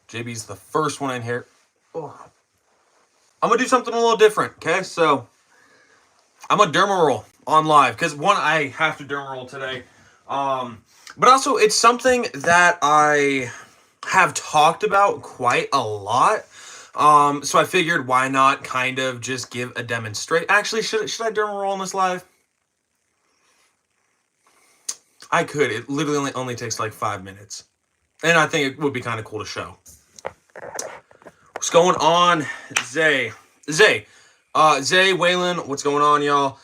JB's the first one in here. Oh. I'm going to do something a little different, okay? So, I'm a dermaroll on live because, one, I have to dermaroll today. But also, it's something that I have talked about quite a lot. So I figured why not kind of just give a demonstrate. Actually, should I dermaroll on this live? I could. It literally only takes like 5 minutes. And I think it would be kind of cool to show. What's going on, Zay? Zay, Waylon, what's going on, y'all?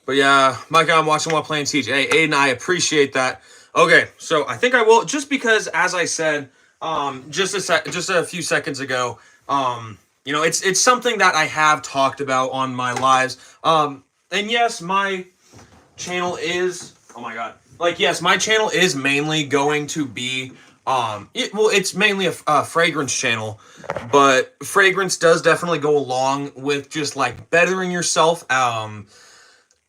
But yeah, Mike, I'm watching while playing Siege. Hey, Aiden, I appreciate that. Okay, so I think I will, just because, as I said, just a few seconds ago, it's something that I have talked about on my lives. And yes, my channel is, oh my god, yes, my channel is mainly going to be it's mainly a fragrance channel, but fragrance does definitely go along with just like bettering yourself.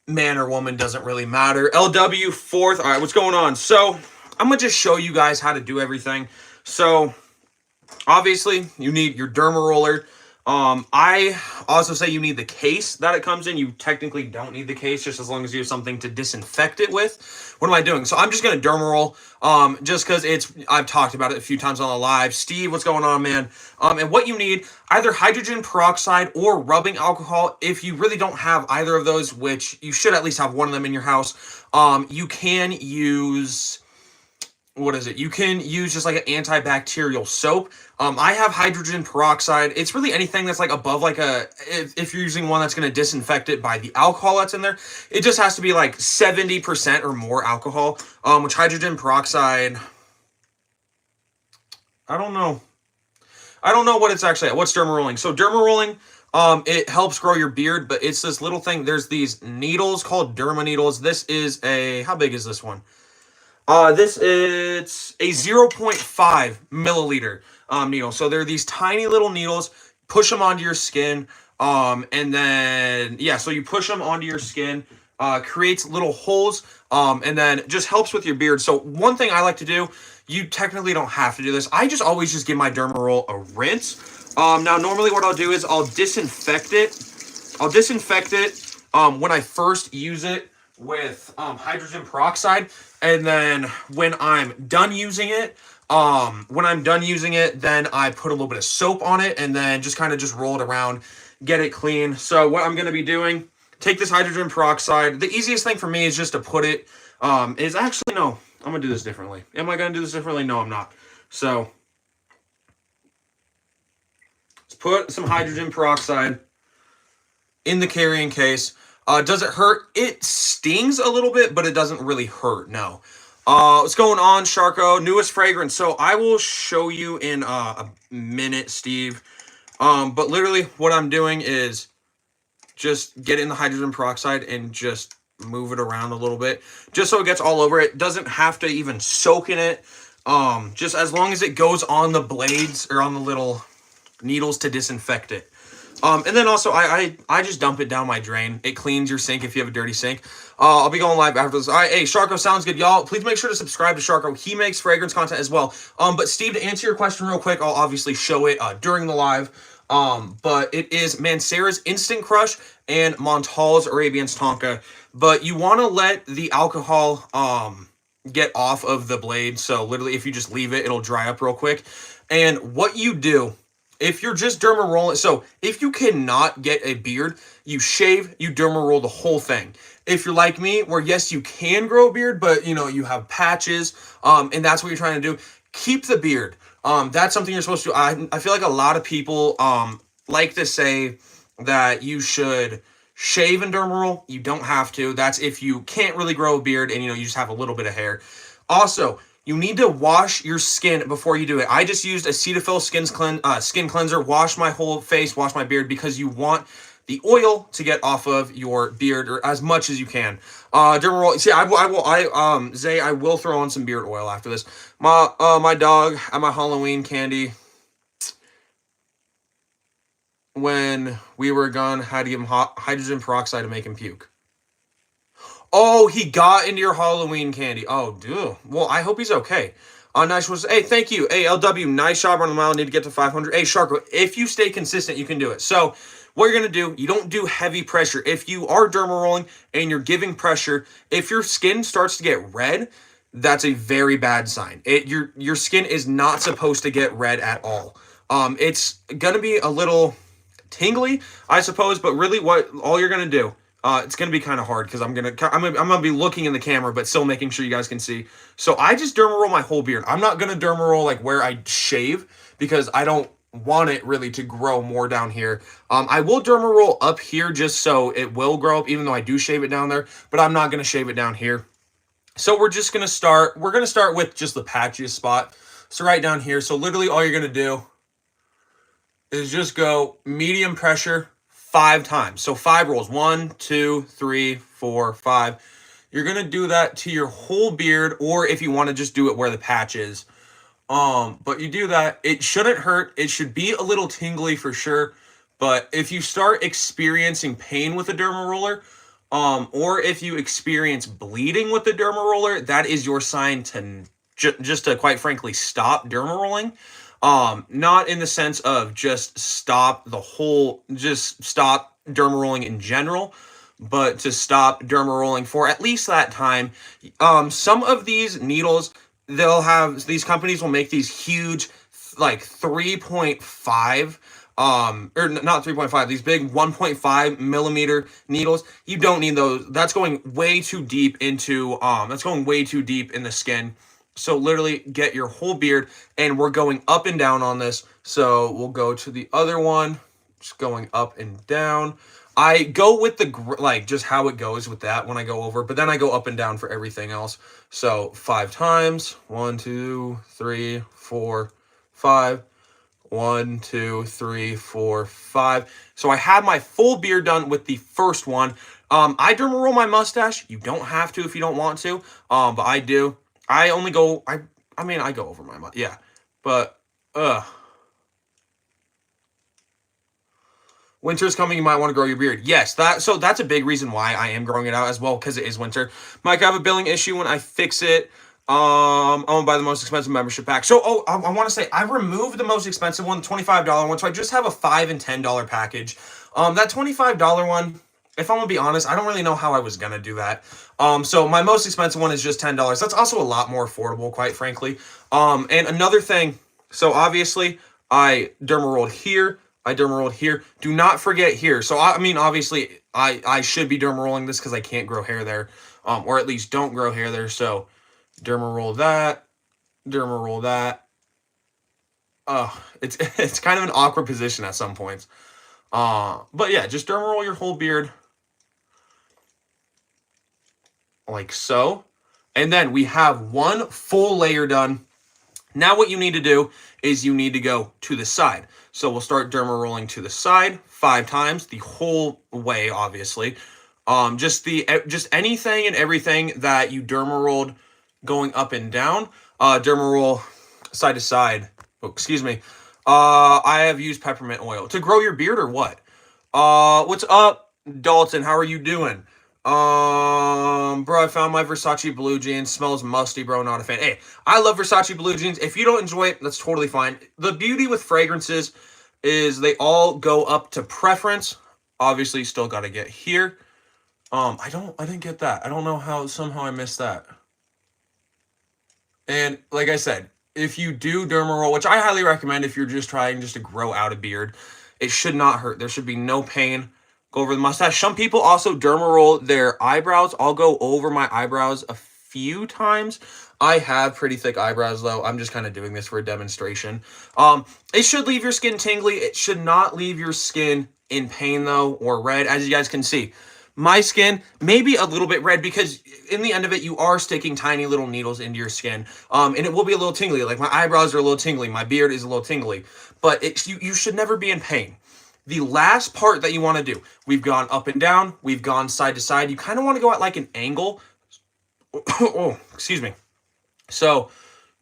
Man or woman doesn't really matter. LW fourth. All right, what's going on? So I'm gonna just show you guys how to do everything. So obviously you need your derma roller. I also say you need the case that it comes in. You technically don't need the case, just as long as you have something to disinfect it with. What am I doing? So I'm just going to derma roll, just because I've talked about it a few times on the live. Steve, what's going on, man? And what you need, either hydrogen peroxide or rubbing alcohol. If you really don't have either of those, which you should at least have one of them in your house, you can use... what is it? You can use just like an antibacterial soap. I have hydrogen peroxide. It's really anything that's like above like if you're using one that's going to disinfect it by the alcohol that's in there, it just has to be like 70% or more alcohol. Which hydrogen peroxide, I don't know. I don't know what it's actually at. What's dermarolling? So dermarolling, it helps grow your beard, but it's this little thing. There's these needles called derma needles. This is how big is this one? This is a 0.5 milliliter needle. So they're these tiny little needles. Push them onto your skin, and then so you push them onto your skin. Creates little holes, and then just helps with your beard. So one thing I like to do, you technically don't have to do this. I just always just give my derma roll a rinse. Now normally what I'll do is I'll disinfect it. When I first use it with hydrogen peroxide, and then when I'm done using it, then I put a little bit of soap on it, and then just kind of just roll it around, get it clean. So what I'm going to be doing, take this hydrogen peroxide. The easiest thing for me is just to put it, is actually, no, I'm going to do this differently. Am I going to do this differently? No, I'm not. So let's put some hydrogen peroxide in the carrying case. Does it hurt? It stings a little bit, but it doesn't really hurt, no. What's going on, Sharko? Newest fragrance. So I will show you in a minute, Steve. But literally what I'm doing is just get in the hydrogen peroxide and just move it around a little bit, just so it gets all over it. Doesn't have to even soak in it. Just as long as it goes on the blades or on the little needles to disinfect it. And then also, I just dump it down my drain. It cleans your sink if you have a dirty sink. I'll be going live after this. All right, hey, Sharko, sounds good. Y'all, please make sure to subscribe to Sharko. He makes fragrance content as well. But Steve, to answer your question real quick, I'll obviously show it during the live. But it is Mancera's Instant Crush and Montal's Arabian's Tonka. But you want to let the alcohol get off of the blade. So literally, if you just leave it, it'll dry up real quick. And what you do, if you're just derma rolling, so if you cannot get a beard, you shave, you derma roll the whole thing. If you're like me, where yes, you can grow a beard, but you have patches, and that's what you're trying to do, keep the beard. That's something you're supposed to do. I feel like a lot of people like to say that you should shave and derma roll. You don't have to. That's if you can't really grow a beard and you just have a little bit of hair. Also, you need to wash your skin before you do it. I just used a Cetaphil skin cleanser, wash my whole face, wash my beard, because you want the oil to get off of your beard, or as much as you can. Derma roll. See, Zay, I will throw on some beard oil after this. My dog at my Halloween candy, when we were gone, had to give him hydrogen peroxide to make him puke. Oh, he got into your Halloween candy. Oh, dude. Well, I hope he's okay. Nice was, hey, thank you. Hey, LW, nice job on the mile. Need to get to 500. Hey, Sharko, if you stay consistent, you can do it. So, what you're going to do, you don't do heavy pressure. If you are derma rolling and you're giving pressure, if your skin starts to get red, that's a very bad sign. Your skin is not supposed to get red at all. It's going to be a little tingly, I suppose, but really what all you're going to do, it's going to be kind of hard because I'm gonna be looking in the camera, but still making sure you guys can see. So I just derma roll my whole beard. I'm not gonna derma roll like where I shave because I don't want it really to grow more down here. I will derma roll up here just so it will grow up, even though I do shave it down there. But I'm not gonna shave it down here. So we're just gonna start. We're gonna start with just the patchiest spot. So right down here. So literally all you're gonna do is just go medium pressure 5 times. So 5 rolls. 1, 2, 3, 4, 5. You're going to do that to your whole beard, or if you want to just do it where the patch is. But you do that. It shouldn't hurt. It should be a little tingly for sure. But if you start experiencing pain with a derma roller, or if you experience bleeding with the derma roller, that is your sign to just to quite frankly stop derma rolling. Not in the sense of just stop derma rolling in general, but to stop derma rolling for at least that time. Some of these needles, these companies will make these huge, like 3.5, or not 3.5, these big 1.5 millimeter needles. You don't need those. That's going way too deep in the skin. So literally get your whole beard, and we're going up and down on this. So we'll go to the other one, just going up and down. I go with just how it goes with that when I go over, but then I go up and down for everything else. So 5 times, 1, 2, 3, 4, 5, 1, 2, 3, 4, 5. So I have my full beard done with the first one. I derma roll my mustache. You don't have to if you don't want to, but I do. I only go, I go over my mouth, yeah, but, winter's coming, you might want to grow your beard. Yes, so that's a big reason why I am growing it out as well, because it is winter. Mike, I have a billing issue when I fix it. I'm gonna buy the most expensive membership pack. So, I want to say, I removed the most expensive one, the $25 one, so I just have a $5 and $10 package. That $25 one, if I'm gonna be honest, I don't really know how I was gonna do that. So my most expensive one is just $10. That's also a lot more affordable, quite frankly. And another thing, so obviously I derma rolled here. Do not forget here. So obviously I should be derma rolling this because I can't grow hair there, or at least don't grow hair there. So derma roll that, derma roll that. It's kind of an awkward position at some points. But yeah, just derma roll your whole beard. Like so. And then we have one full layer done. Now what you need to do is you need to go to the side. So we'll start derma rolling to the side 5 times, the whole way, obviously. Just anything and everything that you derma rolled going up and down. Derma roll side to side. Oh, excuse me. I have used peppermint oil to grow your beard or what? What's up, Dalton? How are you doing? Bro, I found my Versace blue jeans. Smells musty, bro. Not a fan. Hey, I love Versace blue jeans. If you don't enjoy it, that's totally fine. The beauty with fragrances is they all go up to preference. Obviously, you still got to get here. I didn't get that. I don't know how, somehow I missed that. And like I said, if you do derma roll, which I highly recommend if you're just trying to grow out a beard, it should not hurt. There should be no pain. Go over the mustache. Some people also derma roll their eyebrows. I'll go over my eyebrows a few times. I have pretty thick eyebrows though. I'm just kind of doing this for a demonstration. It should leave your skin tingly. It should not leave your skin in pain though, or red, as you guys can see. My skin may be a little bit red because in the end of it, you are sticking tiny little needles into your skin. And it will be a little tingly. Like my eyebrows are a little tingly. My beard is a little tingly. But you should never be in pain. The last part that you want to do, we've gone up and down, we've gone side to side. You kind of want to go at like an angle. Oh, excuse me. So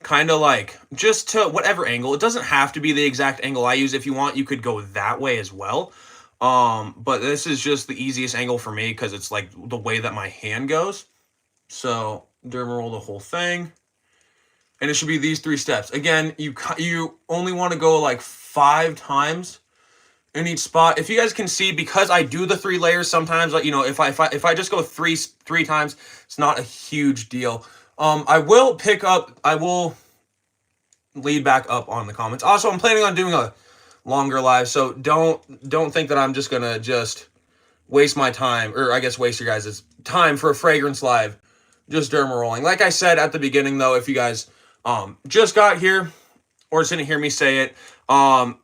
kind of like just to whatever angle. It doesn't have to be the exact angle I use. If you want, you could go that way as well. But this is just the easiest angle for me because it's like the way that my hand goes. So derma roll the whole thing. and it should be these 3 steps. Again, you only want to go like 5 times in each spot. If you guys can see, because I do the 3 layers sometimes, like, you know, if I just go three times, it's not a huge deal. I will lead back up on the comments. Also, I'm planning on doing a longer live, so don't think that I'm just gonna waste my time, or I guess waste your guys' time for a fragrance live, just Dermarolling. Like I said at the beginning, though, if you guys just got here or just didn't hear me say it,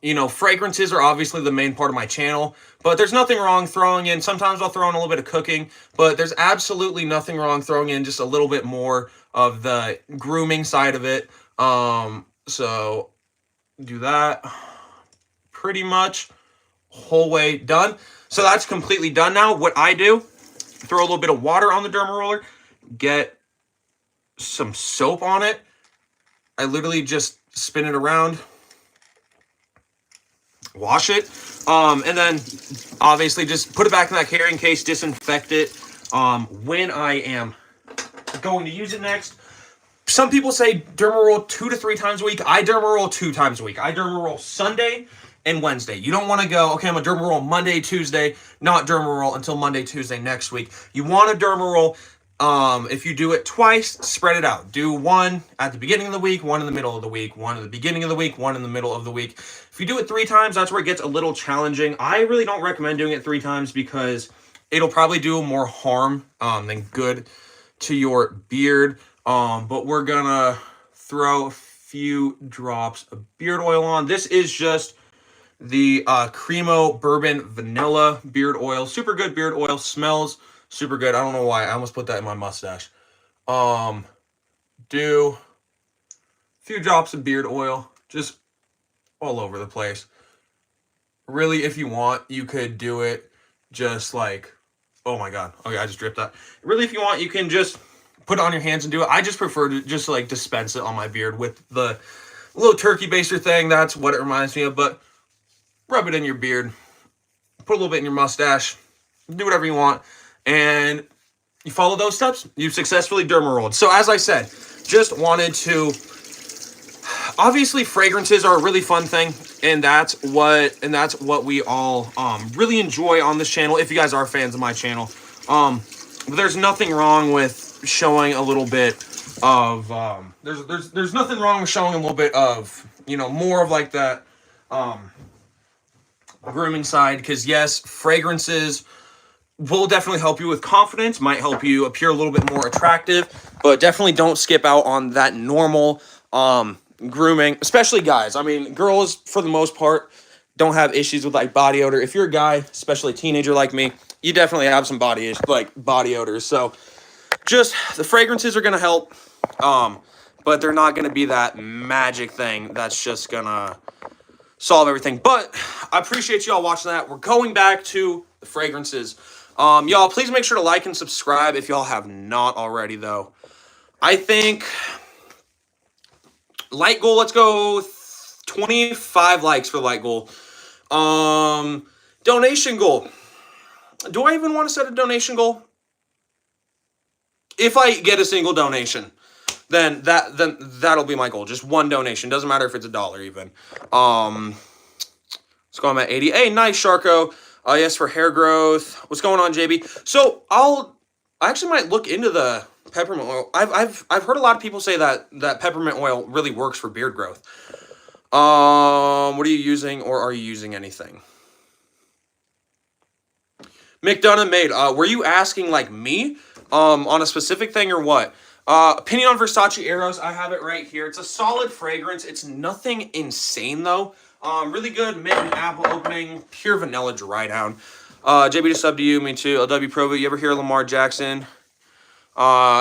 you know, fragrances are obviously the main part of my channel, but there's nothing wrong throwing in, sometimes I'll throw in a little bit of cooking, but there's absolutely nothing wrong throwing in just a little bit more of the grooming side of it. So do that pretty much whole way done. So that's completely done now. What I do, throw a little bit of water on the Dermaroller, get some soap on it. I literally just spin it around, wash it, and then obviously just put it back in that carrying case, disinfect it when I am going to use it next. Some people say Dermaroll 2 to 3 times a week. I Dermaroll 2 times a week. I Dermaroll Sunday and Wednesday. You don't want to go, okay, I'm a Dermaroll Monday, Tuesday, not Dermaroll until Monday, Tuesday next week. You want to Dermaroll, if you do it twice, spread it out. Do 1 at the beginning of the week, 1 in the middle of the week, 1 at the beginning of the week, 1 in the middle of the week. If you do it 3 times, that's where it gets a little challenging. I really don't recommend doing it 3 times because it'll probably do more harm than good to your beard. But we're gonna throw a few drops of beard oil on. This is just the Cremo Bourbon Vanilla beard oil. Super good beard oil. Smells super good. I don't know why. I almost put that in my mustache. Do a few drops of beard oil just all over the place. Really, if you want, you could do it just like, oh my god. Okay, I just dripped that. Really, if you want, you can just put it on your hands and do it. I just prefer to just like dispense it on my beard with the little turkey baster thing. That's what it reminds me of. But rub it in your beard, put a little bit in your mustache, do whatever you want, and you follow those steps, you've successfully Dermarolled. So as I said, just wanted to, obviously fragrances are a really fun thing, and that's what we all really enjoy on this channel, if you guys are fans of my channel. But there's nothing wrong with showing a little bit of there's nothing wrong with showing a little bit of, you know, more of like that grooming side, because yes, fragrances will definitely help you with confidence, might help you appear a little bit more attractive, but definitely don't skip out on that normal grooming, especially guys. I mean, girls for the most part don't have issues with like body odor. If you're a guy, especially a teenager like me, you definitely have some body odors. So just the fragrances are gonna help, but they're not gonna be that magic thing that's just gonna solve everything. But I appreciate y'all watching that. We're going back to the fragrances. Y'all, please make sure to like and subscribe if y'all have not already, though. I think light goal, let's go 25 likes for light goal. Donation goal. Do I even want to set a donation goal? If I get a single donation, then that'll be my goal. Just 1 donation. Doesn't matter if it's $1 even. Let's go. I'm at 80. Hey, nice, Sharko. Yes, for hair growth. What's going on, JB? So I actually might look into the peppermint oil. I've heard a lot of people say that peppermint oil really works for beard growth. What are you using, or are you using anything? McDonough made. Were you asking like me on a specific thing or what? Opinion on Versace Eros. I have it right here. It's a solid fragrance. It's nothing insane though. Really good mint and apple opening. Pure vanilla dry down. JB to sub to you. Me too. LW Pro. You ever hear of Lamar Jackson?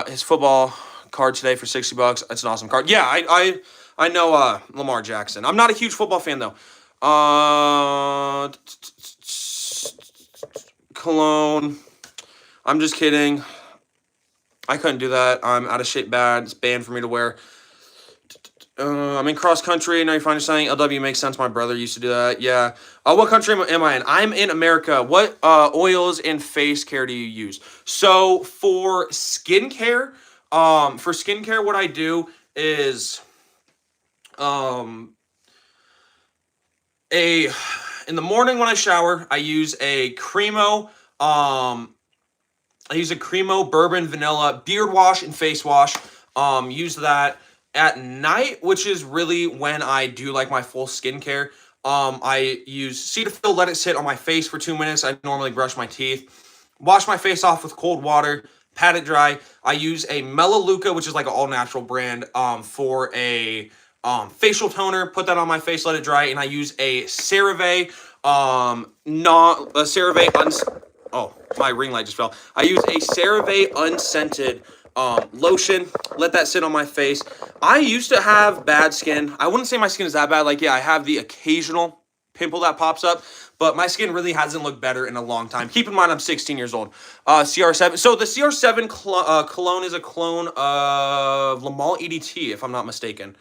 His football card today for $60. It's an awesome card. Yeah, I know Lamar Jackson. I'm not a huge football fan though. Cologne. I'm just kidding. I couldn't do that. I'm out of shape bad. It's banned for me to wear. I'm in cross country. Now you find something. LW makes sense. My brother used to do that. Yeah. What country am I in? I'm in America. What oils and face care do you use? So for skincare, what I do is Um, a in the morning when I shower, I use a Cremo. I use a Cremo bourbon vanilla beard wash and face wash. Use that at night, which is really when I do like my full skincare. I use Cetaphil, let it sit on my face for 2 minutes. I normally brush my teeth, wash my face off with cold water, pat it dry. I use a Melaleuca, which is like an all natural brand, for a facial toner. Put that on my face, let it dry, and I use a CeraVe, not a CeraVe oh, my ring light just fell. I use a CeraVe unscented lotion. Let that sit on my face. I used to have bad skin. I wouldn't say my skin is that bad. Like, yeah, I have the occasional pimple that pops up, but my skin really hasn't looked better in a long time. Keep in mind, I'm 16 years old. CR7. So the CR7 cologne is a clone of Lamal EDT, if I'm not mistaken.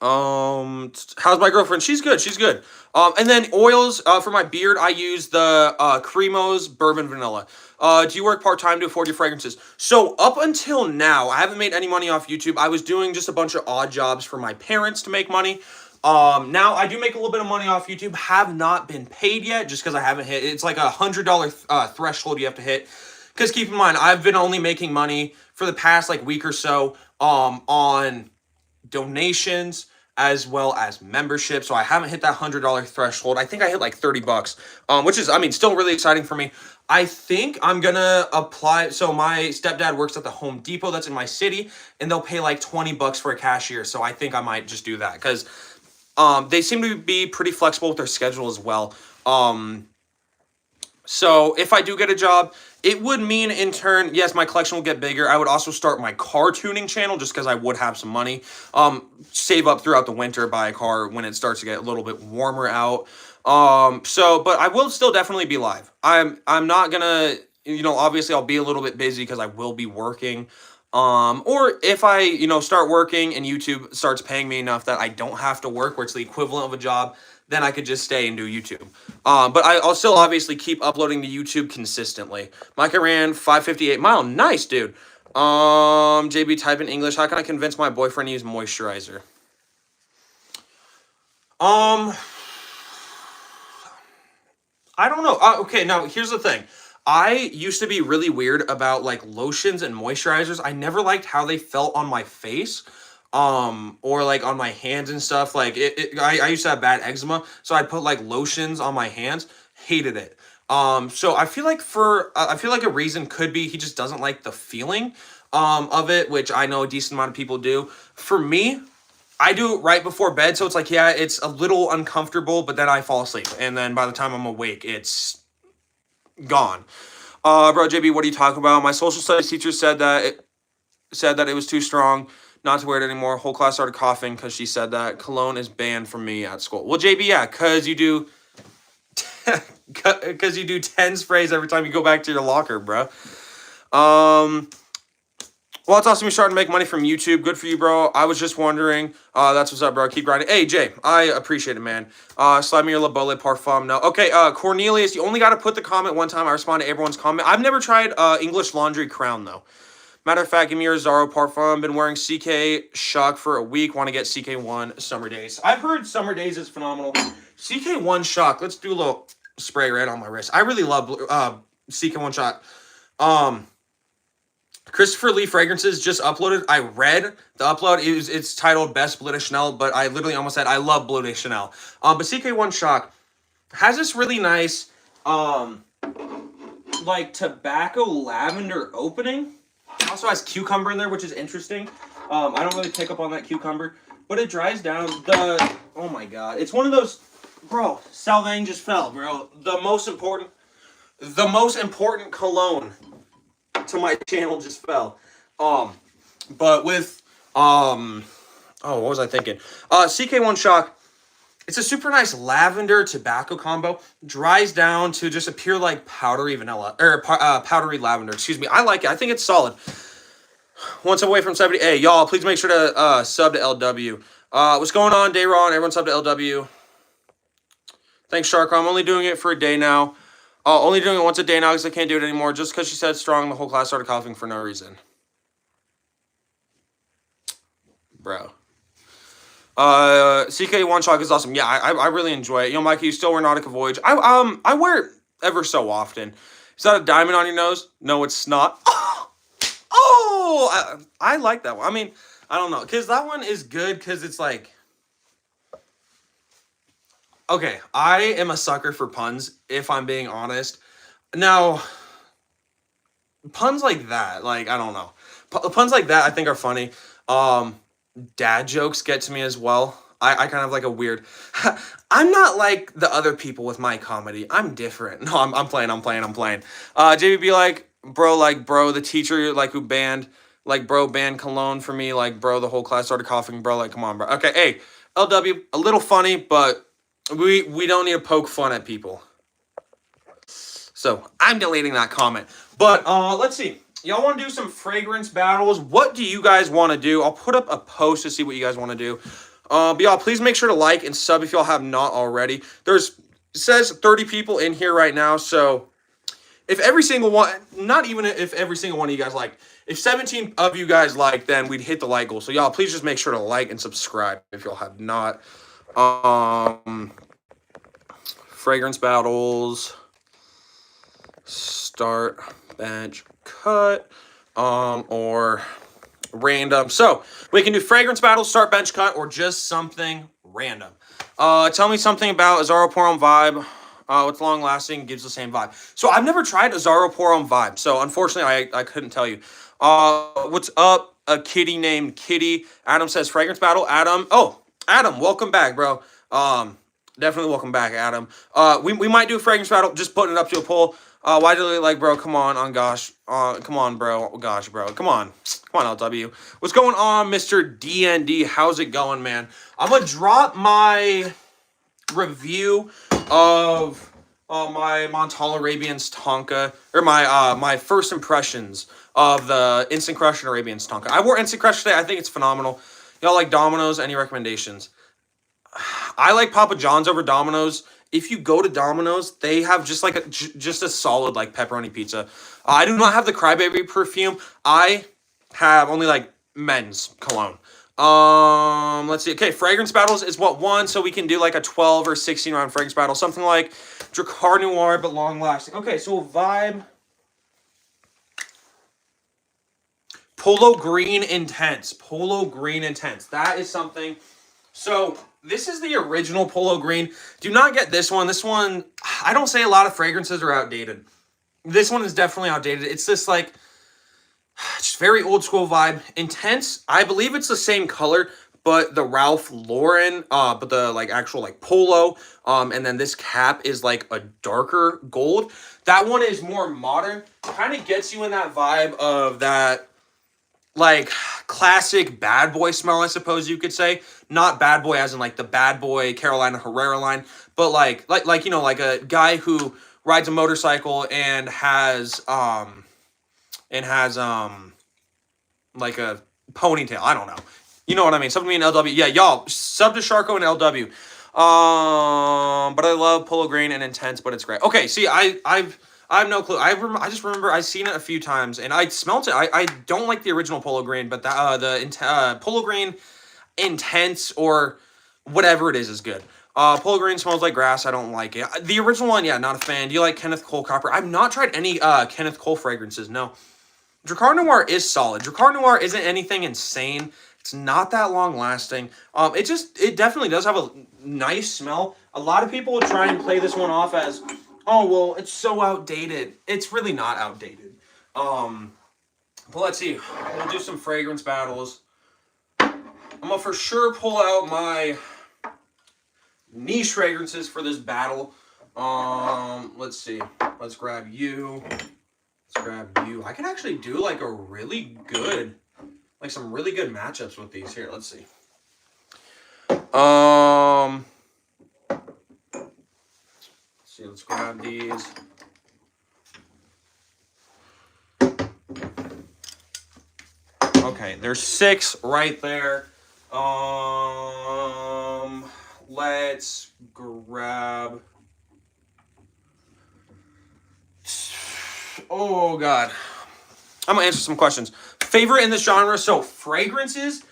How's my girlfriend? She's good. She's good. And then oils, for my beard, I use the, Cremo's Bourbon Vanilla. Do you work part-time to afford your fragrances? So up until now, I haven't made any money off YouTube. I was doing just a bunch of odd jobs for my parents to make money. Now I do make a little bit of money off YouTube. Have not been paid yet just because I haven't hit. It's like $100 threshold you have to hit. Because keep in mind, I've been only making money for the past like week or so, on donations as well as membership. So I haven't hit that $100 threshold. I think I hit like $30, which is, I mean, still really exciting for me. I think I'm gonna apply. So my stepdad works at the Home Depot that's in my city, and they'll pay like $20 for a cashier. So I think I might just do that because they seem to be pretty flexible with their schedule as well. So if I do get a job, it would mean in turn, yes, my collection will get bigger. I would also start my car tuning channel just because I would have some money. Save up throughout the winter, buy a car when it starts to get a little bit warmer out. But I will still definitely be live. I'm not gonna, obviously I'll be a little bit busy because I will be working. Or if I, start working and YouTube starts paying me enough that I don't have to work, where it's the equivalent of a job, then I could just stay and do YouTube. But I'll still obviously keep uploading to YouTube consistently. Micah ran 5:58 mile. Nice, dude. JB, type in English. How can I convince my boyfriend to use moisturizer? I don't know. Okay, now here's the thing. I used to be really weird about like lotions and moisturizers. I never liked how they felt on my face. Or like on my hands and stuff. Like I used to have bad eczema, so I'd put like lotions on my hands. Hated it. So I feel like a reason could be he just doesn't like the feeling of it, which I know a decent amount of people do. For me, I do it right before bed, so it's like, yeah, it's a little uncomfortable, but then I fall asleep, and then by the time I'm awake, it's gone. Bro, JB, what are you talking about? My social studies teacher said that it was too strong not to wear it anymore. Whole class started coughing because she said that. Cologne is banned from me at school. Well, JB, yeah, because you do 10 sprays every time you go back to your locker, bro. Well, it's awesome you're starting to make money from YouTube. Good for you, bro. I was just wondering. That's what's up, bro. Keep grinding. Hey, Jay, I appreciate it, man. Slide me your La Bolle Parfum. No. Okay, Cornelius, you only got to put the comment one time. I respond to everyone's comment. I've never tried English Laundry Crown, though. Matter of fact, give me your Zaro Parfum. Been wearing CK Shock for a week. Want to get CK1 Summer Days. I've heard Summer Days is phenomenal. CK1 Shock. Let's do a little spray right on my wrist. I really love CK1 Shock. Christopher Lee Fragrances just uploaded. I read the upload. It's titled Best Bleu de Chanel, but I literally almost said I love Bleu de Chanel. But CK1 Shock has this really nice, like tobacco lavender opening. It also has cucumber in there, which is interesting. I don't really pick up on that cucumber, but it dries down. Oh my god, it's one of those, bro. Salvang just fell, bro. The most important cologne to my channel just fell. But with what was I thinking? CK1 Shock. It's a super nice lavender tobacco combo. Dries down to just a pure like powdery vanilla or powdery lavender. Excuse me. I like it. I think it's solid. Once away from 70. Hey, y'all, please make sure to sub to LW. What's going on, Dayron? Everyone sub to LW. Thanks, Shark. I'm only doing it for a day now. Only doing it once a day now because I can't do it anymore. Just because she said strong, the whole class started coughing for no reason. Bro. CK1 Shock is awesome. Yeah, I really enjoy it. Mikey, you still wear Nautica Voyage. I wear it ever so often. Is that a diamond on your nose? No, it's not. Oh, I like that one. I mean, I don't know, because that one is good because it's like, okay, I am a sucker for puns, if I'm being honest. Now, puns like that, like, I don't know. Puns like that I think are funny. Dad jokes get to me as well. I kind of like a weird. I'm not like the other people with my comedy. I'm different. No, I'm playing. JB like bro, the teacher like who banned like bro banned cologne for me, like bro, the whole class started coughing, bro, like come on, bro. Okay, hey, LW, a little funny, but we don't need to poke fun at people. So I'm deleting that comment. But let's see. Y'all want to do some fragrance battles? What do you guys want to do? I'll put up a post to see what you guys want to do. But y'all, please make sure to like and sub if y'all have not already. It says 30 people in here right now, so if every single one, not even if every single one of you guys like, if 17 of you guys like, then we'd hit the like goal. So y'all, please just make sure to like and subscribe if y'all have not. Fragrance battles. Start, bench, cut, or random. So we can do fragrance battle, start, bench, cut, or just something random. Tell me something about Azaro Porom vibe. What's long lasting, gives the same vibe. So I've never tried Azaro Porom vibe, so unfortunately I couldn't tell you. What's up? A kitty named Kitty. Adam says fragrance battle. Adam, welcome back, bro. Definitely welcome back, Adam. We might do a fragrance battle, just putting it up to a poll. Why do they like, bro? Come on, gosh. Come on, bro. Oh, gosh, bro. Come on, LW. What's going on, Mr. DND? How's it going, man? I'm gonna drop my review of my Montala Arabians Tonka, or my first impressions of the Instant Crush and Arabians Tonka. I wore Instant Crush today. I think it's phenomenal. Y'all like Domino's? Any recommendations? I like Papa John's over Domino's. If you go to Domino's, they have just like just a solid like pepperoni pizza. I do not have the Crybaby perfume. I have only like men's cologne. Let's see. Okay, fragrance battles is what one, so we can do like a 12 or 16 round fragrance battle, something like Dracar Noir but long lasting. Okay, so vibe. Polo Green Intense. Polo Green Intense. That is something. So this is the original Polo Green. Do not get this one. This one, I don't say a lot of fragrances are outdated. This one is definitely outdated. It's this like, just very old school vibe. Intense. I believe it's the same color, but the Ralph Lauren, but the like actual like polo, and then this cap is like a darker gold. That one is more modern. Kind of gets you in that vibe of that like classic bad boy smell, I suppose you could say. Not bad boy as in like the bad boy Carolina Herrera line, but like you know, like a guy who rides a motorcycle and has like a ponytail. I don't know. You know what I mean? Sub to me in LW. Yeah, y'all, sub to Sharko and LW. But I love Polo Green and Intense, but it's great. Okay, see, I have no clue. I just remember I've seen it a few times, and I smelt it. I don't like the original Polo Green, but the Polo Green Intense or whatever it is good. Polo Green smells like grass. I don't like it. The original one, yeah, not a fan. Do you like Kenneth Cole Copper? I've not tried any Kenneth Cole fragrances, no. Dracar Noir is solid. Dracar Noir isn't anything insane. It's not that long lasting. It definitely does have a nice smell. A lot of people would try and play this one off as, oh, well, it's so outdated. It's really not outdated. But let's see. We'll do some fragrance battles. I'm going to for sure pull out my niche fragrances for this battle. Let's see. Let's grab you. I can actually do like a really good, like some really good matchups with these. Here, let's see. Let's grab these. Okay, there's 6 right there. Let's grab. Oh God, I'm gonna answer some questions. Favorite in this genre? So fragrances,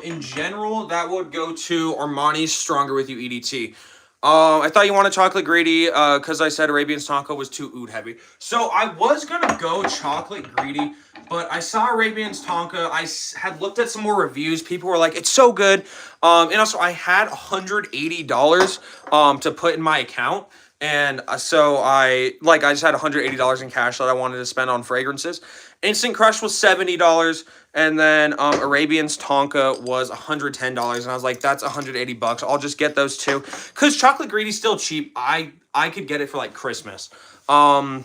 in general, that would go to Armani's Stronger With You EDT. I thought you wanted chocolate greedy because I said Arabian Tonka was too oud heavy. So I was going to go chocolate greedy, but I saw Arabian's Tonka. I had looked at some more reviews. People were like, it's so good. And also, I had $180 to put in my account. And so I just had $180 in cash that I wanted to spend on fragrances. Instant Crush was $70. And then Arabian's Tonka was $110, and I was like, "That's $180. I'll just get those two." Cause chocolate greedy's still cheap. I could get it for like Christmas. Am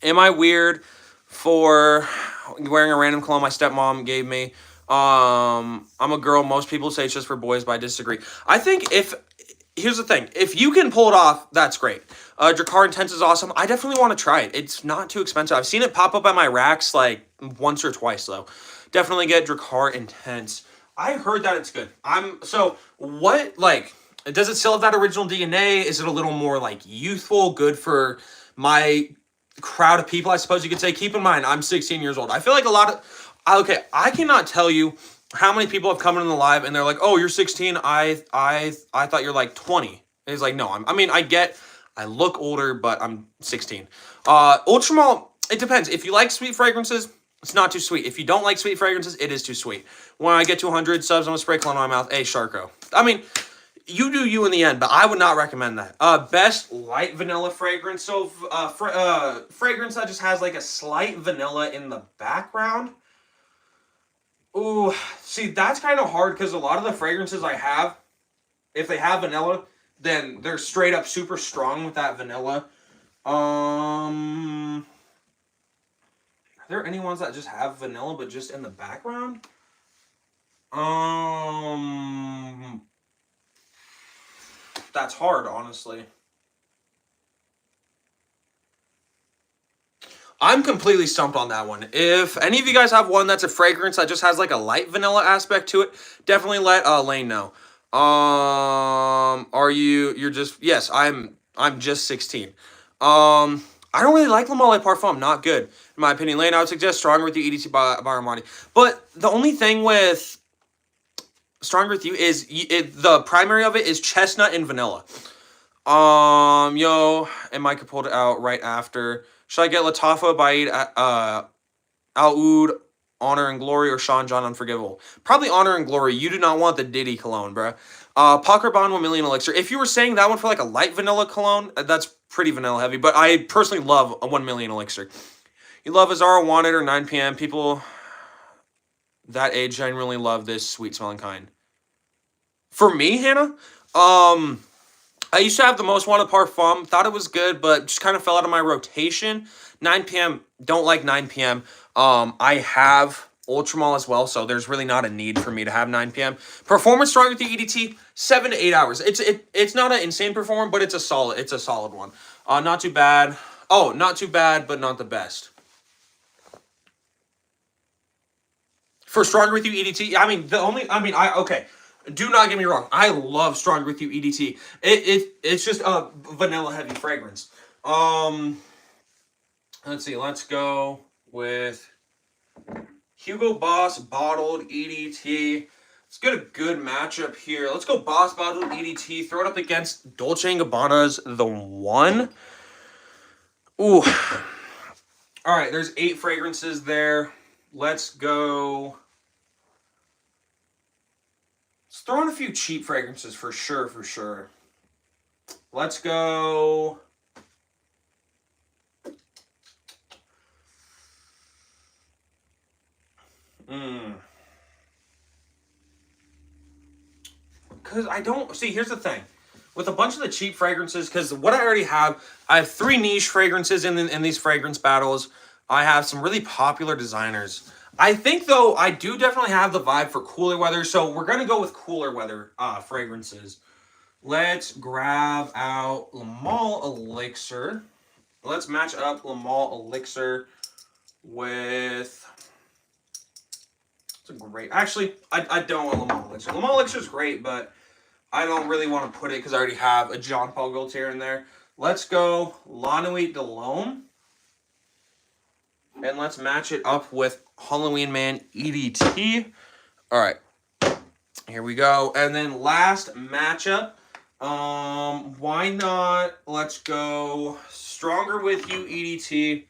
I weird for wearing a random cologne my stepmom gave me? I'm a girl. Most people say it's just for boys, but I disagree. I think here's the thing: if you can pull it off, that's great. Dracar Intense is awesome. I definitely want to try it. It's not too expensive. I've seen it pop up at my racks like once or twice though. Definitely get Dracar Intense. I heard that it's good. Does it still have that original DNA? Is it a little more like youthful, good for my crowd of people, I suppose you could say? Keep in mind, I'm 16 years old. I feel like I cannot tell you how many people have come in the live and they're like, "Oh, you're 16. I thought you're like 20." It's like, no, I look older, but I'm 16. Ultramalt, it depends. If you like sweet fragrances, it's not too sweet. If you don't like sweet fragrances, it is too sweet. When I get to 100 subs, I'm going to spray cologne on my mouth. Hey, Sharko. I mean, you do you in the end, but I would not recommend that. Best light vanilla fragrance. So, fragrance that just has like a slight vanilla in the background. Ooh, see, that's kind of hard because a lot of the fragrances I have, if they have vanilla, then they're straight up super strong with that vanilla. Are there any ones that just have vanilla but just in the background? That's hard, honestly. I'm completely stumped on that one. If any of you guys have one that's a fragrance that just has like a light vanilla aspect to it, definitely let Lane know. You're just, yes, I'm just 16. I don't really like Le Male Parfum, not good. In my opinion, Lane, I would suggest Stronger With You EDT by Armani. But the only thing with Stronger With You is the primary of it is chestnut and vanilla. And Micah pulled it out right after. Should I get Latafa by Al Oud, Honor and Glory, or Sean John Unforgivable? Probably Honor and Glory. You do not want the Diddy cologne, bruh. Pucker Bond 1 Million Elixir. If you were saying that one for like a light vanilla cologne, that's pretty vanilla heavy. But I personally love a 1 Million Elixir. You love Azara Wanted or 9 p.m. People that age genuinely love this sweet smelling kind. For me, Hannah, I used to have the Most Wanted Parfum. Thought it was good, but just kind of fell out of my rotation. 9 p.m. Don't like 9 p.m. I have Ultramall as well, so there's really not a need for me to have 9 p.m. Performance Stronger With You EDT, 7 to 8 hours. It's not an insane performer, but it's a solid one. Not too bad. Oh, not too bad, but not the best. For Stronger With You EDT, okay. Do not get me wrong. I love Stronger With You EDT. It's just a vanilla heavy fragrance. Let's see. Let's go with Hugo Boss Bottled EDT. Let's get a good matchup here. Let's go Boss Bottled EDT. Throw it up against Dolce & Gabbana's The One. Ooh. All right. There's 8 fragrances there. Let's go. Let's throw in a few cheap fragrances for sure. Let's go. Because I don't... See, here's the thing. With a bunch of the cheap fragrances, because what I already have, I have 3 niche fragrances in these fragrance battles. I have some really popular designers. I think, though, I do definitely have the vibe for cooler weather, so we're going to go with cooler weather fragrances. Let's grab out Le Male Elixir. Let's match up Le Male Elixir with... It's a great... Actually, I don't want Le Male Elixir. Le Male Elixir is great, but I don't really want to put it because I already have a Jean Paul Gaultier in there. Let's go La Nuit de l'Homme. And let's match it up with Halloween Man EDT. All right. Here we go. And then last matchup. Why not? Let's go Stronger With You EDT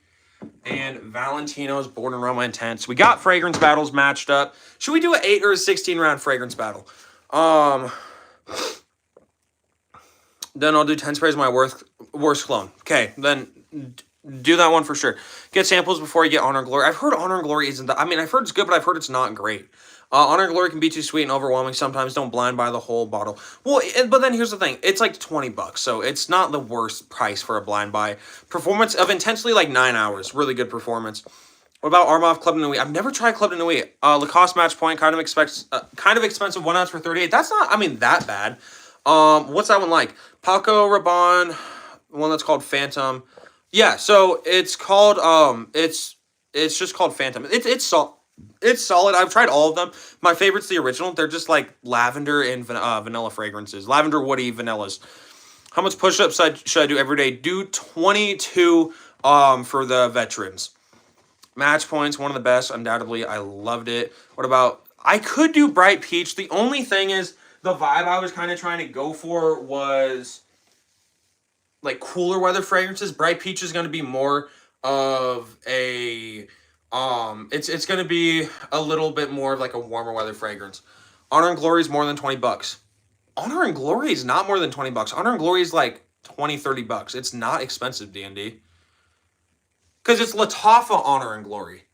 and Valentino's Born Aroma Intense. We got fragrance battles matched up. Should we do an 8 or a 16 round fragrance battle? Then I'll do 10 sprays of my worst clone. Okay, then do that one for sure. Get samples before you get Honor and Glory. I've heard Honor and Glory isn't that. I mean, I've heard it's good, but I've heard it's not great. Honor and Glory can be too sweet and overwhelming sometimes. Don't blind buy the whole bottle. Well, but then here's the thing. It's like $20, so it's not the worst price for a blind buy. Performance of intensely like 9 hours. Really good performance. What about Armov Club de Nuit? I've never tried Club de Nuit. Lacoste Match Point, kind of expensive, 1 ounce for 38. That's not, I mean, that bad. What's that one like? Paco Rabanne, one that's called Phantom. Yeah, so it's called it's just called Phantom. It's solid. I've tried all of them. My favorite's the original. They're just like lavender and vanilla fragrances. Lavender woody vanillas. How much push-ups should I do every day? Do 22 for the veterans. Match Points, one of the best, undoubtedly. I loved it. What about, I could do Bright Peach. The only thing is, the vibe I was kind of trying to go for was like cooler weather fragrances. Bright Peach is going to be more of a, it's going to be a little bit more of like a warmer weather fragrance. Honor and Glory is more than $20. Honor and Glory is not more than $20. Honor and Glory is like $20-$30. It's not expensive, D&D. Because it's Lattafa Honor and Glory.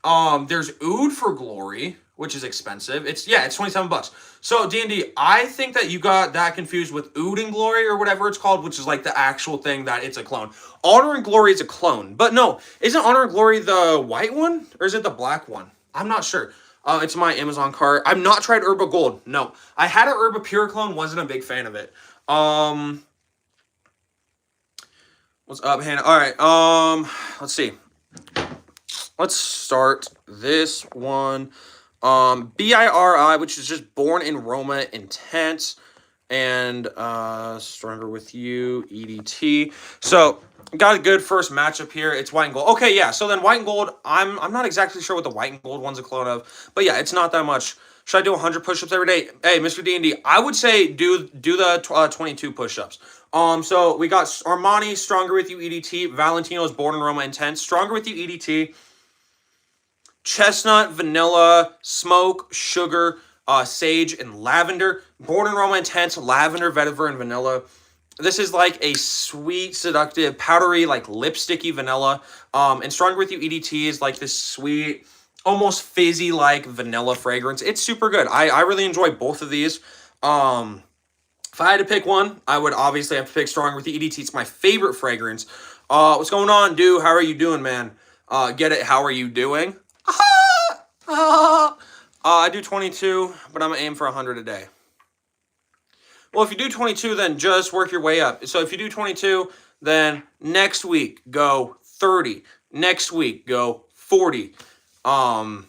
There's Oud for Glory, which is expensive. It's $27. So D&D, I think that you got that confused with Oud and Glory or whatever it's called, which is like the actual thing that it's a clone. Honor and Glory is a clone, but no, isn't Honor and Glory the white one or is it the black one? I'm not sure. It's my Amazon cart. I've not tried Herba Gold. No, I had an Herba Pure clone. Wasn't a big fan of it. What's up, Hannah? All right. Let's see. Let's start this one. BIRI, which is just Born in Roma Intense, and Stronger With You, EDT. So, got a good first matchup here. It's white and gold. Okay, yeah, so then white and gold, I'm not exactly sure what the white and gold one's a clone of, but yeah, it's not that much. Should I do 100 push-ups every day? Hey, Mr. D&D, I would say do the 22 push-ups. So we got Armani, Stronger With You, EDT, Valentino's Born in Roma Intense, Stronger With You, EDT, chestnut, vanilla, smoke, sugar, sage, and lavender. Born in Roma Intense, lavender, vetiver, and vanilla. This is like a sweet, seductive, powdery, like lipsticky vanilla. And Stronger With You EDT is like this sweet, almost fizzy like vanilla fragrance. It's super good. I really enjoy both of these. If I had to pick one, I would obviously have to pick Stronger With You EDT. It's my favorite fragrance. What's going on, dude? How are you doing, man? Get it? How are you doing? I do 22, but I'm going to aim for 100 a day. Well, if you do 22, then just work your way up. So if you do 22, then next week, go 30. Next week, go 40. I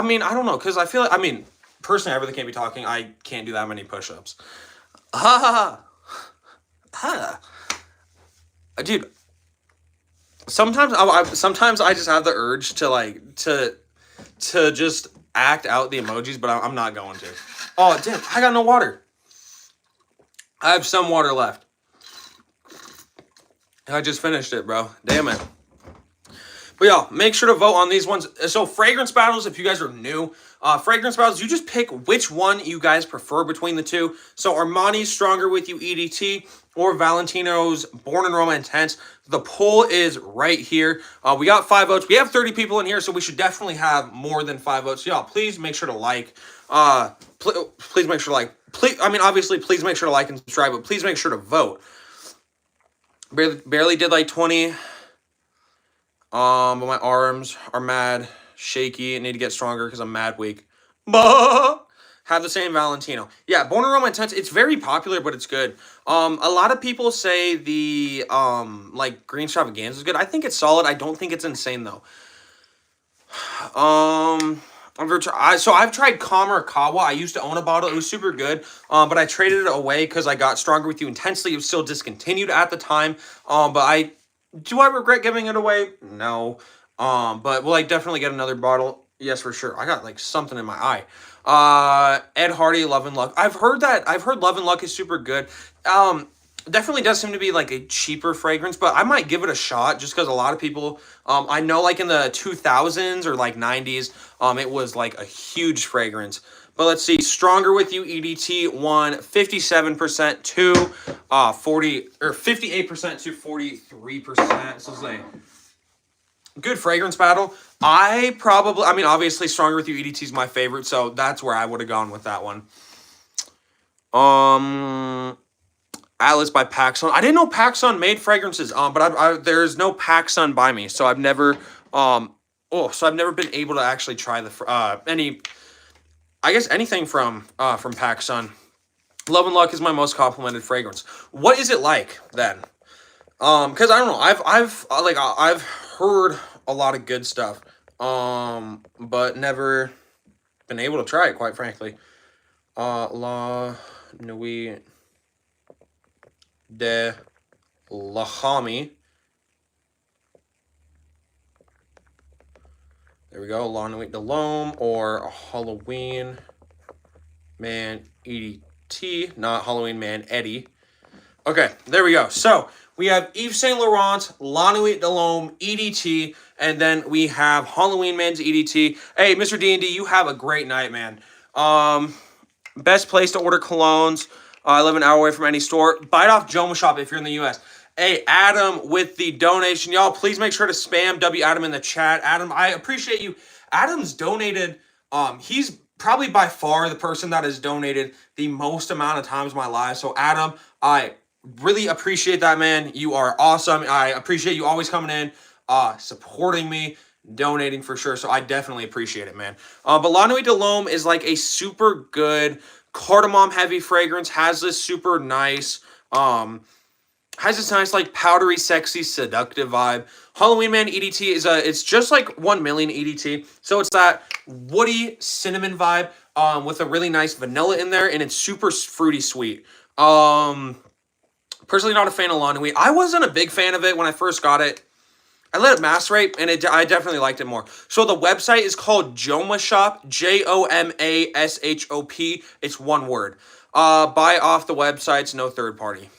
mean, I don't know, because I feel like, I mean, personally, I really can't be talking. I can't do that many push-ups. Dude, sometimes I just have the urge to like to just act out the emojis, but I'm not going to. Oh, damn, I got no water. I have some water left. I just finished it, bro. Damn it. But y'all, make sure to vote on these ones. So fragrance battles, if you guys are new, fragrance battles, you just pick which one you guys prefer between the two. So Armani's Stronger With You EDT or Valentino's Born in Roma Intense. The poll is right here. We got 5 votes. We have 30 people in here, so we should definitely have more than 5 votes. So y'all, please make sure to like. Please make sure to like. I mean, obviously, please make sure to like and subscribe, but please make sure to vote. Barely did like 20. But my arms are mad shaky and need to get stronger because I'm mad weak. Have the same Valentino. Yeah, Born in Roma Intense, it's very popular, but it's good. A lot of people say the like Green Extravaganza is good. I think it's solid. I don't think it's insane though. I've tried Kawa. I used to own a bottle. It was super good. But I traded it away because I got Stronger With You Intensely. It was still discontinued at the time. Do I regret giving it away? No. But will I definitely get another bottle? Yes, for sure. I got like something in my eye. Ed Hardy, Love and Luck. I've heard Love and Luck is super good. Definitely does seem to be like a cheaper fragrance, but I might give it a shot just because a lot of people, I know like in the 2000s or like 90s, it was like a huge fragrance. But let's see, Stronger With You EDT won 57% to 40 or 58% to 43%. So it's a good fragrance battle. I mean, obviously, Stronger With You EDT is my favorite, so that's where I would have gone with that one. Atlas by PacSun. I didn't know PacSun made fragrances. But there's no PacSun by me, so I've never been able to actually try anything from PacSun. Love and Luck is my most complimented fragrance. What is it like then? Because I don't know. I've heard a lot of good stuff. But never been able to try it, quite frankly. La Nuit de Lahami. There we go. La Nuit de l'Homme or Halloween Man EDT, not Halloween Man Eddie. Okay, there we go. So we have Yves Saint Laurent, La Nuit de l'Homme EDT, and then we have Halloween Man's EDT. Hey, Mr. D&D, you have a great night, man. Best place to order colognes. I live an hour away from any store. Bite off Joma Shop if you're in the U.S. Hey, Adam with the donation. Y'all, please make sure to spam W Adam in the chat. Adam, I appreciate you. Adam's donated. He's probably by far the person that has donated the most amount of times in my life. So, Adam, I really appreciate that, man. You are awesome. I appreciate you always coming in, supporting me, donating for sure. So I definitely appreciate it, man. But La Nuit de l'Homme is like a super good cardamom heavy fragrance. Has this super nice, like powdery, sexy, seductive vibe. Halloween Man EDT is it's just like 1 million EDT. So it's that woody cinnamon vibe, with a really nice vanilla in there, and it's super fruity sweet. Personally not a fan of La Nuit. I wasn't a big fan of it when I first got it. I let it macerate, and I definitely liked it more. So the website is called Joma Shop, JOMASHOP. It's one word. Buy off the websites, no third party.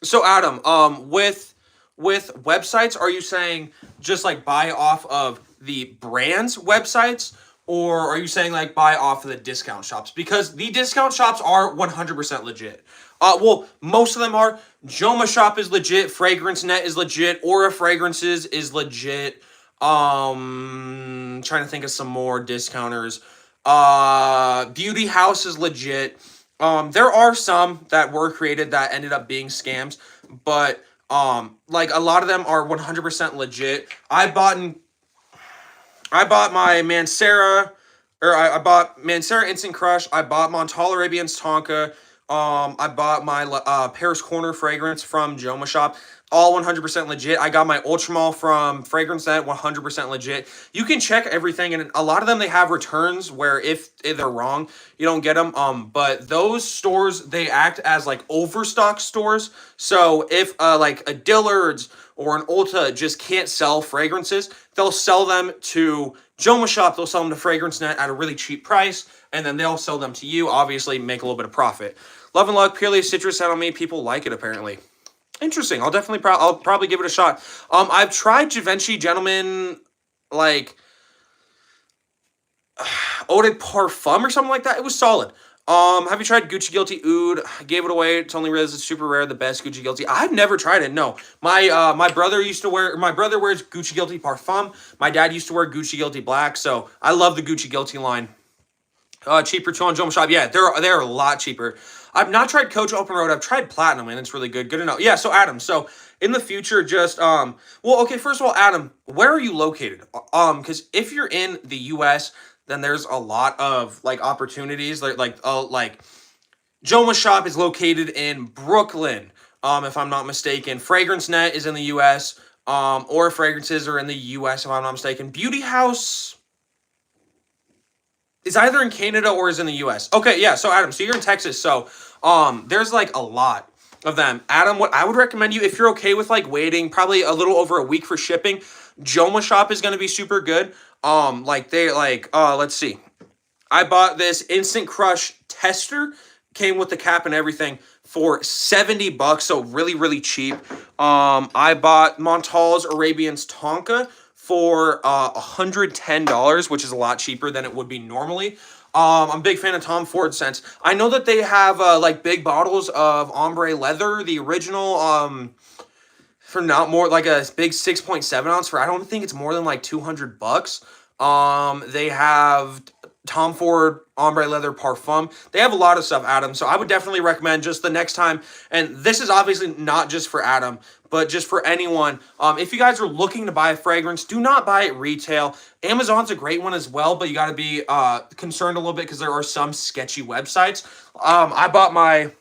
So Adam, with websites, are you saying just like buy off of the brand's websites, or are you saying like buy off of the discount shops? Because the discount shops are 100% legit. Well, most of them are. Joma Shop is legit. Fragrance Net is legit. Aura Fragrances is legit. Trying to think of some more discounters. Beauty House is legit. There are some that were created that ended up being scams, but like a lot of them are 100% legit. I bought my Mancera, or I bought Mancera Instant Crush. I bought Montal Arabian's Tonka. I bought my Paris Corner fragrance from Joma Shop, all 100% legit. I got my Ultramall from Fragrance Net, 100% legit. You can check everything, and a lot of them, they have returns where if they're wrong, you don't get them. But those stores, they act as like overstock stores. So if like a Dillard's or an Ulta just can't sell fragrances, they'll sell them to Joma Shop. They'll sell them to Fragrance Net at a really cheap price, and then they'll sell them to you, obviously make a little bit of profit. Love and Luck, purely a citrus scent on me. People like it, apparently. Interesting. I'll probably give it a shot. I've tried Givenchy Gentleman, like, Eau de Parfum or something like that. It was solid. Have you tried Gucci Guilty Oud? I gave it away. It's only realized it's super rare. The best Gucci Guilty. I've never tried it. No. My brother wears Gucci Guilty Parfum. My dad used to wear Gucci Guilty Black. So I love the Gucci Guilty line. Cheaper too on Joma Shop. Yeah, they're a lot cheaper. I've not tried Coach Open Road. I've tried Platinum, and it's really good. Good to know. Yeah, so Adam, so in the future, just well, okay, first of all, Adam, where are you located? Because if you're in the US, then there's a lot of like opportunities. Like Joma Shop is located in Brooklyn, if I'm not mistaken. Fragrance Net is in the US. Or fragrances are in the US, if I'm not mistaken. Beauty House is either in Canada or is in the US. Okay, yeah, so Adam, so you're in Texas, so there's like a lot of them. Adam, what I would recommend you, if you're okay with like waiting probably a little over a week for shipping, Joma Shop is going to be super good. Let's see. I bought this Instant Crush tester, came with the cap and everything, for $70, so really, really cheap. I bought Montal's Arabian's Tonka for $110, which is a lot cheaper than it would be normally. I'm a big fan of Tom Ford scents. I know that they have like big bottles of ombre leather, the original, for not more like a big 6.7 ounce for, I don't think it's more than like $200. They have Tom Ford ombre leather parfum. They have a lot of stuff, Adam. So I would definitely recommend just the next time. And this is obviously not just for Adam, but just for anyone. If you guys are looking to buy a fragrance, do not buy it retail. Amazon's a great one as well, but you got to be concerned a little bit because there are some sketchy websites. I bought my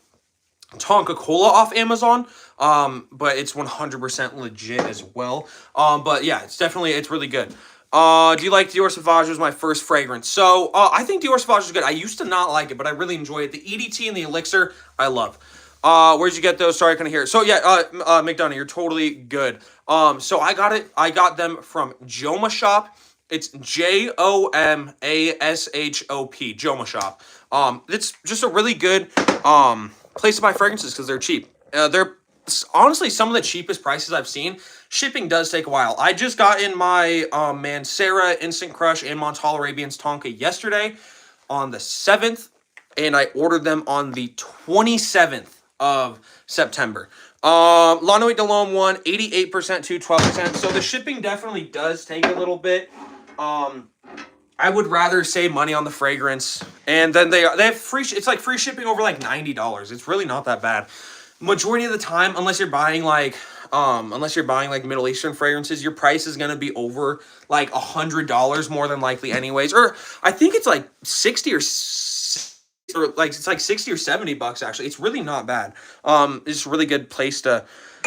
Tonka Cola off Amazon, but it's 100% legit as well. But yeah, it's really good. Do you like Dior Sauvage? Was my first fragrance. So, I think Dior Sauvage is good. I used to not like it, but I really enjoy it. The EDT and the Elixir, I love. Where'd you get those? Sorry, I couldn't hear it. So yeah, McDonough, you're totally good. So I got them from Joma Shop. It's Jomashop, Joma Shop. It's just a really good, place to buy fragrances because they're cheap. They're honestly some of the cheapest prices I've seen. Shipping does take a while. I just got in my Mancera Instant Crush and Montal Arabian's Tonka yesterday on the 7th, and I ordered them on the 27th of September. La Nuit de l'Homme one, 88% to 12%. So the shipping definitely does take a little bit. I would rather save money on the fragrance, and then they have free. It's like free shipping over like $90. It's really not that bad. Majority of the time, unless you're buying like Middle Eastern fragrances, your price is gonna be over like $100 more than likely, anyways. Or I think it's like 60 or like it's like 60 or $70 actually. It's really not bad. It's a really good place to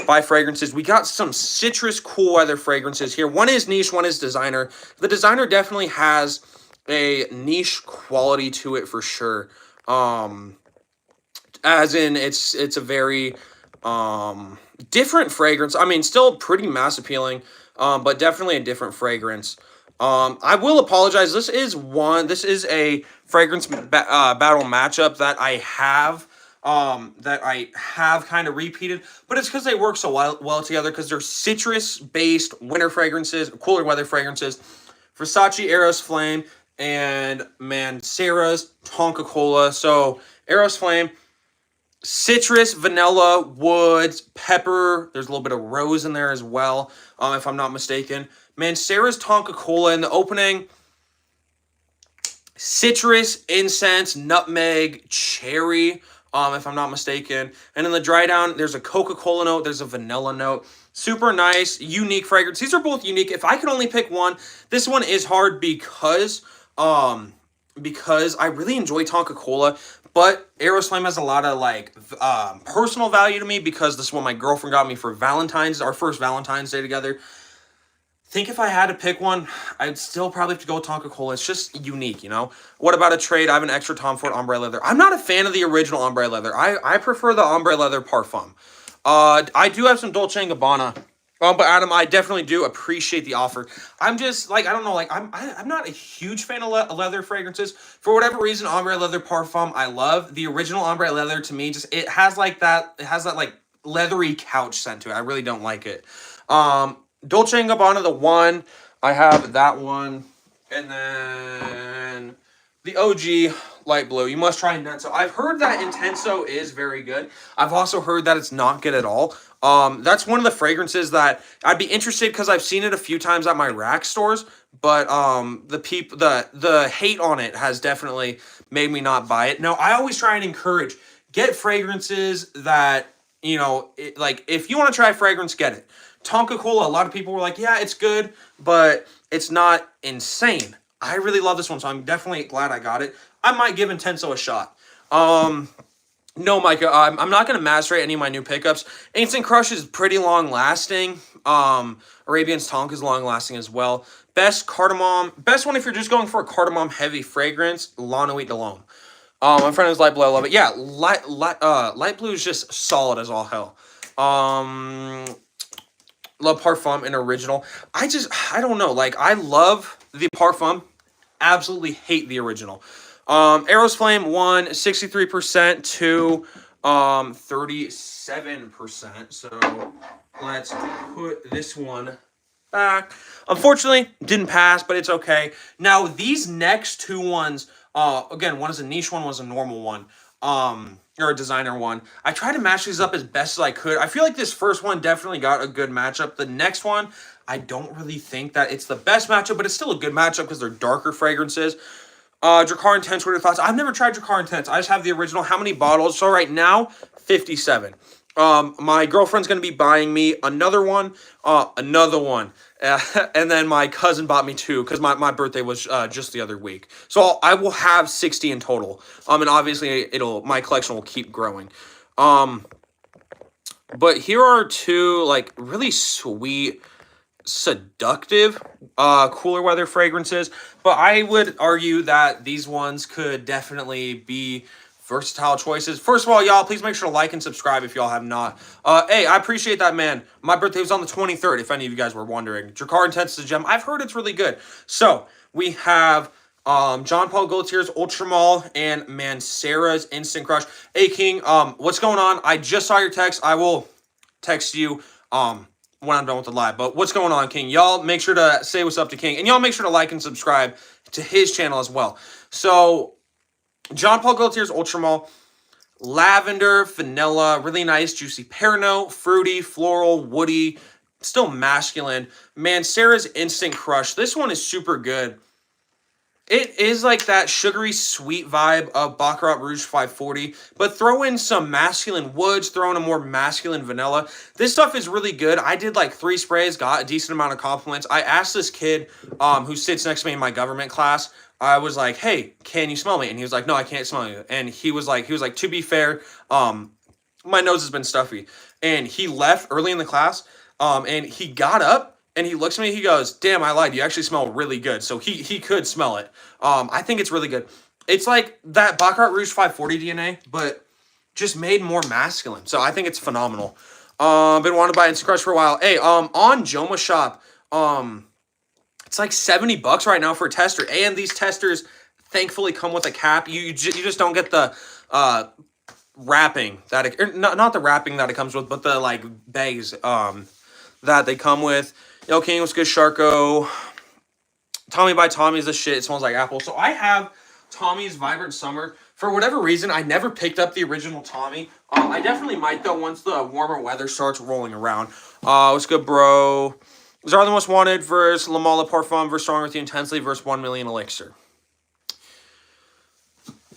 buy fragrances. We got some citrus cool weather fragrances here. One is niche, one is designer. The designer definitely has a niche quality to it for sure. As in it's a very different fragrance. I mean, still pretty mass appealing, but definitely a different fragrance. I will apologize. This is a fragrance battle matchup that I have kind of repeated, but it's because they work so well together, because they're citrus-based winter fragrances, cooler weather fragrances. Versace Eros Flame and Mancera's Tonka Cola. So Eros Flame, citrus, vanilla, woods, pepper. There's a little bit of rose in there as well, if I'm not mistaken. Mancera's Tonka Cola in the opening, citrus, incense, nutmeg, cherry, if I'm not mistaken. And in the dry down, there's a Coca-Cola note, there's a vanilla note. Super nice, unique fragrance. These are both unique. If I could only pick one, this one is hard because I really enjoy Tonka Cola, but Eros Flame has a lot of like personal value to me because this one my girlfriend got me for our first Valentine's Day together. Think if I had to pick one, I'd still probably have to go with Tonka Cola. It's just unique, you know? What about a trade? I have an extra Tom Ford ombre leather. I'm not a fan of the original ombre leather. I prefer the ombre leather parfum. I do have some Dolce & Gabbana. But Adam, I definitely do appreciate the offer. I'm just, like, I don't know, like, I'm not a huge fan of leather fragrances. For whatever reason, ombre leather parfum, I love. The original ombre leather, to me, just, it has that, like, leathery couch scent to it. I really don't like it. Dolce & Gabbana, the one, I have that one, and then the OG light blue. You must try Intenso. I've heard that Intenso is very good. I've also heard that it's not good at all. That's one of the fragrances that I'd be interested, because I've seen it a few times at my rack stores, but the hate on it has definitely made me not buy it. Now, I always try and encourage, get fragrances that, you know, like, if you want to try a fragrance, get it. Tonka Cola, a lot of people were like, yeah, it's good, but it's not insane. I really love this one, so I'm definitely glad I got it. I might give Intenso a shot. No, Micah, I'm not going to macerate any of my new pickups. Instant Crush is pretty long-lasting. Arabian's Tonka is long-lasting as well. Best one if you're just going for a cardamom-heavy fragrance, La Nuit de l'Homme. My friend is light blue, I love it. Yeah, light blue is just solid as all hell. Love Parfum in original. I don't know. Like, I love the Parfum. Absolutely hate the original. Arrows Flame 1, 63% to 37%. So let's put this one back. Unfortunately, didn't pass, but it's okay. Now, these next two ones, again, one is a niche one, one is a normal one, or a designer one. I tried to match these up as best as I could. I feel like this first one definitely got a good matchup. The next one, I don't really think that it's the best matchup, but it's still a good matchup because they're darker fragrances. Dracar Intense, what are your thoughts? I've never tried Dracar Intense. I just have the original. How many bottles? So right now, 57. My girlfriend's going to be buying me another one, and then my cousin bought me two because my birthday was just the other week. So I will have 60 in total. And obviously my collection will keep growing. But here are two like really sweet, seductive cooler weather fragrances, but I would argue that these ones could definitely be versatile choices. First of all, y'all, please make sure to like and subscribe if y'all have not. Hey, I appreciate that, man. My birthday was on the 23rd, if any of you guys were wondering. Dracar Intense is a gem. I've heard it's really good. So we have John Paul Gaultier's Ultramall and Mancera's Instant Crush. Hey, King, what's going on? I just saw your text. I will text you when I'm done with the live. But what's going on, King? Y'all make sure to say what's up to King. And y'all make sure to like and subscribe to his channel as well. So, John Paul Gaultier's Ultramall. Lavender, vanilla, really nice, juicy pear note, fruity, floral, woody, still masculine. Mancera's Instant Crush. This one is super good. It is like that sugary sweet vibe of Baccarat Rouge 540, but throw in some masculine woods, throw in a more masculine vanilla. This stuff is really good. I did like 3 sprays, got a decent amount of compliments. I asked this kid who sits next to me in my government class, I was like, hey, can you smell me? And he was like, no, I can't smell you. And he was like, to be fair, my nose has been stuffy. And he left early in the class, and he got up, and he looks at me, he goes, damn, I lied. You actually smell really good. So he could smell it. I think it's really good. It's like that Baccarat Rouge 540 DNA, but just made more masculine. So I think it's phenomenal. Been wanting to buy Instant Crush for a while. Hey, on Joma Shop, it's like $70 right now for a tester. And these testers thankfully come with a cap. You just don't get the wrapping that it, not the wrapping that it comes with, but the like bags that they come with. Yo, King, what's good, Sharko? Tommy by Tommy's the shit. It smells like apple. So I have Tommy's Vibrant Summer. For whatever reason, I never picked up the original Tommy. I definitely might, though, once the warmer weather starts rolling around. What's good, bro? These are the most wanted versus Le Male Parfum versus Stronger with You Intensely versus 1 Million Elixir.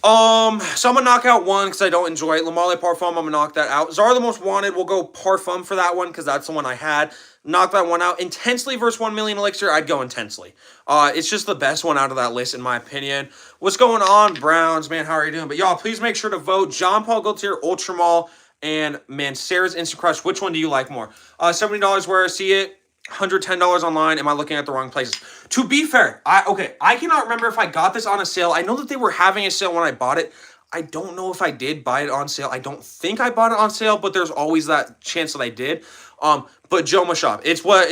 So I'm gonna knock out one because I don't enjoy it. Le Male Parfum, I'm gonna knock that out. Zara the Most Wanted, we'll go Parfum for that one because that's the one I had. Knock that one out. Intensely versus 1 Million Elixir, I'd go Intensely. It's just the best one out of that list in my opinion. What's going on, Browns? Man, how are you doing? But y'all, please make sure to vote John Paul Gaultier Ultramall and Mancera's Instant Crush. Which one do you like more? $70 where I see it. $110 online. Am I looking at the wrong places? To be fair, I cannot remember if I got this on a sale. I know that they were having a sale when I bought it. I don't know if I did buy it on sale. I don't think I bought it on sale, but there's always that chance that I did. But Joma Shop, it's what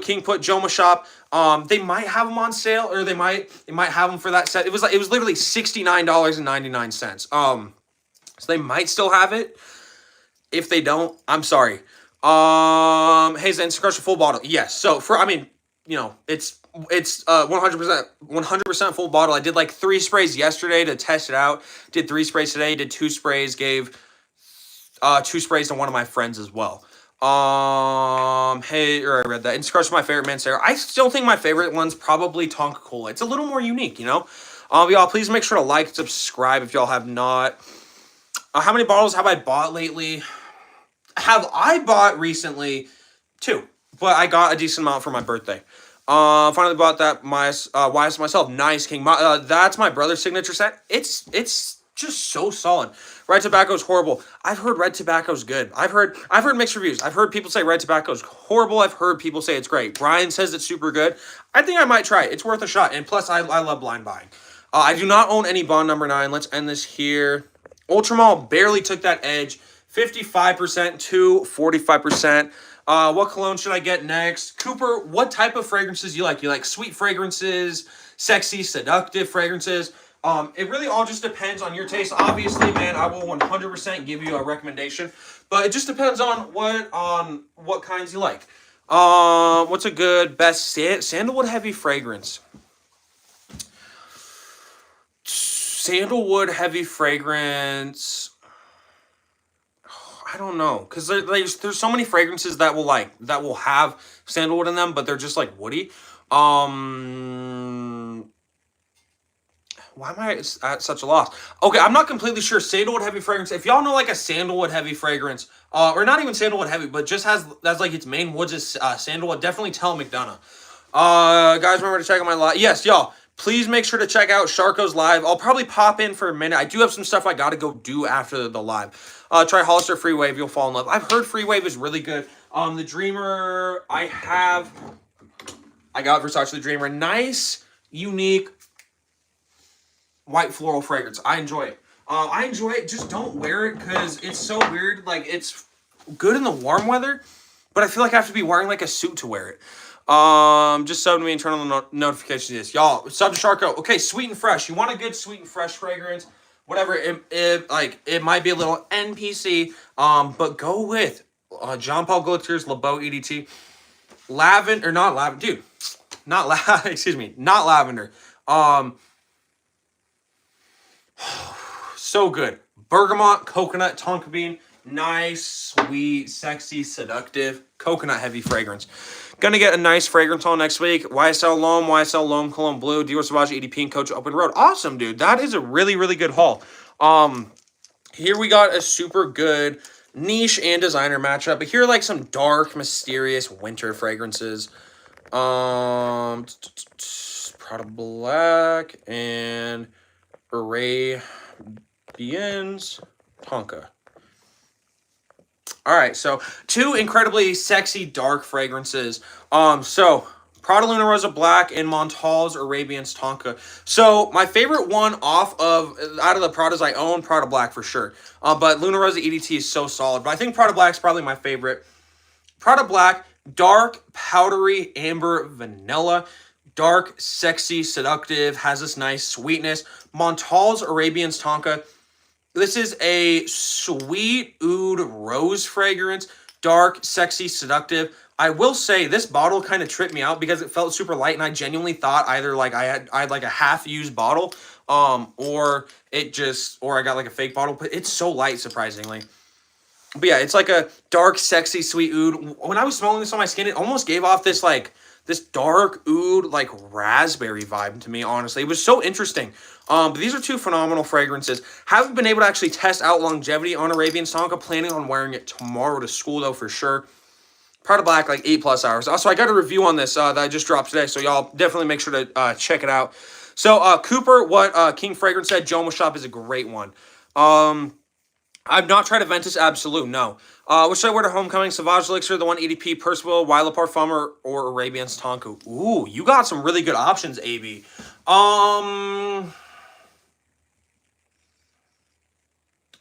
King put. Joma Shop. They might have them on sale, or they might have them for that set. It was literally $69.99. So they might still have it. If they don't, I'm sorry. Hey, is the Instant Crush a full bottle? Yes. So it's 100% full bottle. I did like 3 sprays yesterday to test it out. Did 3 sprays today. Did 2 sprays. Gave 2 sprays to one of my friends as well. Hey, or I read that. Instant Crush is my favorite Mancera. I still think my favorite one's probably Tonka Cola. It's a little more unique, you know. Y'all, please make sure to like, subscribe if y'all have not. How many bottles have I bought lately? Have I bought recently? 2, but I got a decent amount for my birthday. Finally bought that Wise myself. Nice, King. That's my brother's signature set. It's just so solid. Red Tobacco's horrible. I've heard Red Tobacco's good. I've heard mixed reviews. I've heard people say Red Tobacco's horrible. I've heard people say it's great. Brian says it's super good. I think I might try it. It's worth a shot. And plus, I love blind buying. I do not own any Bond number 9. Let's end this here. Ultramall barely took that edge. 55% to 45%. What cologne should I get next? Cooper, what type of fragrances do you like? You like sweet fragrances, sexy, seductive fragrances? It really all just depends on your taste. Obviously, man, I will 100% give you a recommendation, but it just depends on what kinds you like. What's a good best sandalwood heavy fragrance? Sandalwood heavy fragrance. I don't know, because there's so many fragrances that will have sandalwood in them, but they're just like woody. Why am I at such a loss? Okay, I'm not completely sure. Sandalwood heavy fragrance. If y'all know like a sandalwood heavy fragrance, or not even sandalwood heavy, but just has that's like its main woods is sandalwood, definitely tell McDonough. Guys, remember to check out my live. Yes, y'all. Please make sure to check out Sharko's live. I'll probably pop in for a minute. I do have some stuff I gotta go do after the live. Try Hollister Free Wave. You'll fall in love. I've heard Free Wave is really good. The Dreamer I got Versace the Dreamer. Nice, unique, white floral fragrance. I enjoy it. I enjoy it. Just don't wear it because it's so weird. Like, it's good in the warm weather, but I feel like I have to be wearing like a suit to wear it. Just sub to me and turn on the notifications. Yes, y'all. Sub to Sharko. Okay, sweet and fresh. You want a good sweet and fresh fragrance? Whatever. It might be a little NPC. But go with Jean Paul Gaultier's Le Beau EDT. Lavender, or not lavender, dude. Excuse me, not lavender. So good. Bergamot, coconut, tonka bean. Nice, sweet, sexy, seductive, coconut heavy fragrance. Gonna get a nice fragrance on next week. YSL L'Homme Cologne Blue, Dior Sauvage EDP, and Coach Open Road. Awesome, dude. That is a really, really good haul. Here we got a super good niche and designer matchup. But here are like some dark, mysterious winter fragrances. Prada Black and Arabians Tonka. All right, so two incredibly sexy dark fragrances. So Prada Luna Rosa Black and Montal's Arabians Tonka. So my favorite one out of the Pradas I own, Prada Black for sure. But Luna Rosa EDT is so solid. But I think Prada Black is probably my favorite. Prada Black, dark, powdery, amber, vanilla. Dark, sexy, seductive, has this nice sweetness. Montal's Arabians Tonka. This is a sweet oud rose fragrance. Dark, sexy, seductive. I will say this bottle kind of tripped me out because it felt super light, and I genuinely thought either like I had like a half-used bottle, or I got like a fake bottle, but it's so light, surprisingly. But yeah, it's like a dark, sexy, sweet oud. When I was smelling this on my skin, it almost gave off this dark oud, like raspberry vibe to me, honestly. It was so interesting. But these are two phenomenal fragrances. Haven't been able to actually test out longevity on Arabian Tonka. Planning on wearing it tomorrow to school, though, for sure. Prada Black, like 8+ hours. Also, I got a review on this that I just dropped today, so y'all definitely make sure to check it out. So, Cooper, what King Fragrance said, Jomo Shop is a great one. I've not tried Aventus Absolute, no. Which should I wear to Homecoming? Sauvage Elixir, the one EDP, Percival, Wile Parfum, or Arabians Tonka? Ooh, you got some really good options, AB.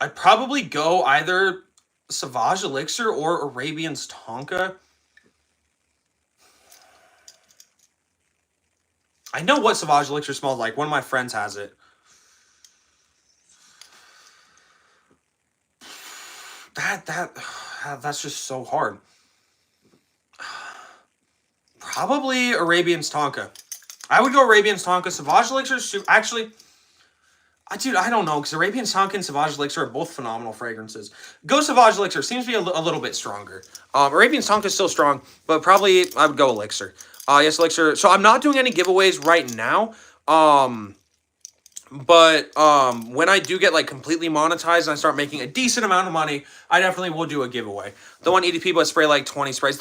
I'd probably go either Sauvage Elixir or Arabians Tonka. I know what Sauvage Elixir smells like. One of my friends has it. That's just so hard. Probably Arabians Tonka. I would go Arabians Tonka. Sauvage Elixir, actually, dude, I don't know, because Arabian Tonka and Sauvage Elixir are both phenomenal fragrances. Go Sauvage Elixir. Seems to be a little bit stronger. Arabian Tonka is still strong, but probably I would go Elixir. Yes, Elixir. So I'm not doing any giveaways right now. But when I do get like completely monetized and I start making a decent amount of money, I definitely will do a giveaway. The one EDP, but spray like 20 sprays.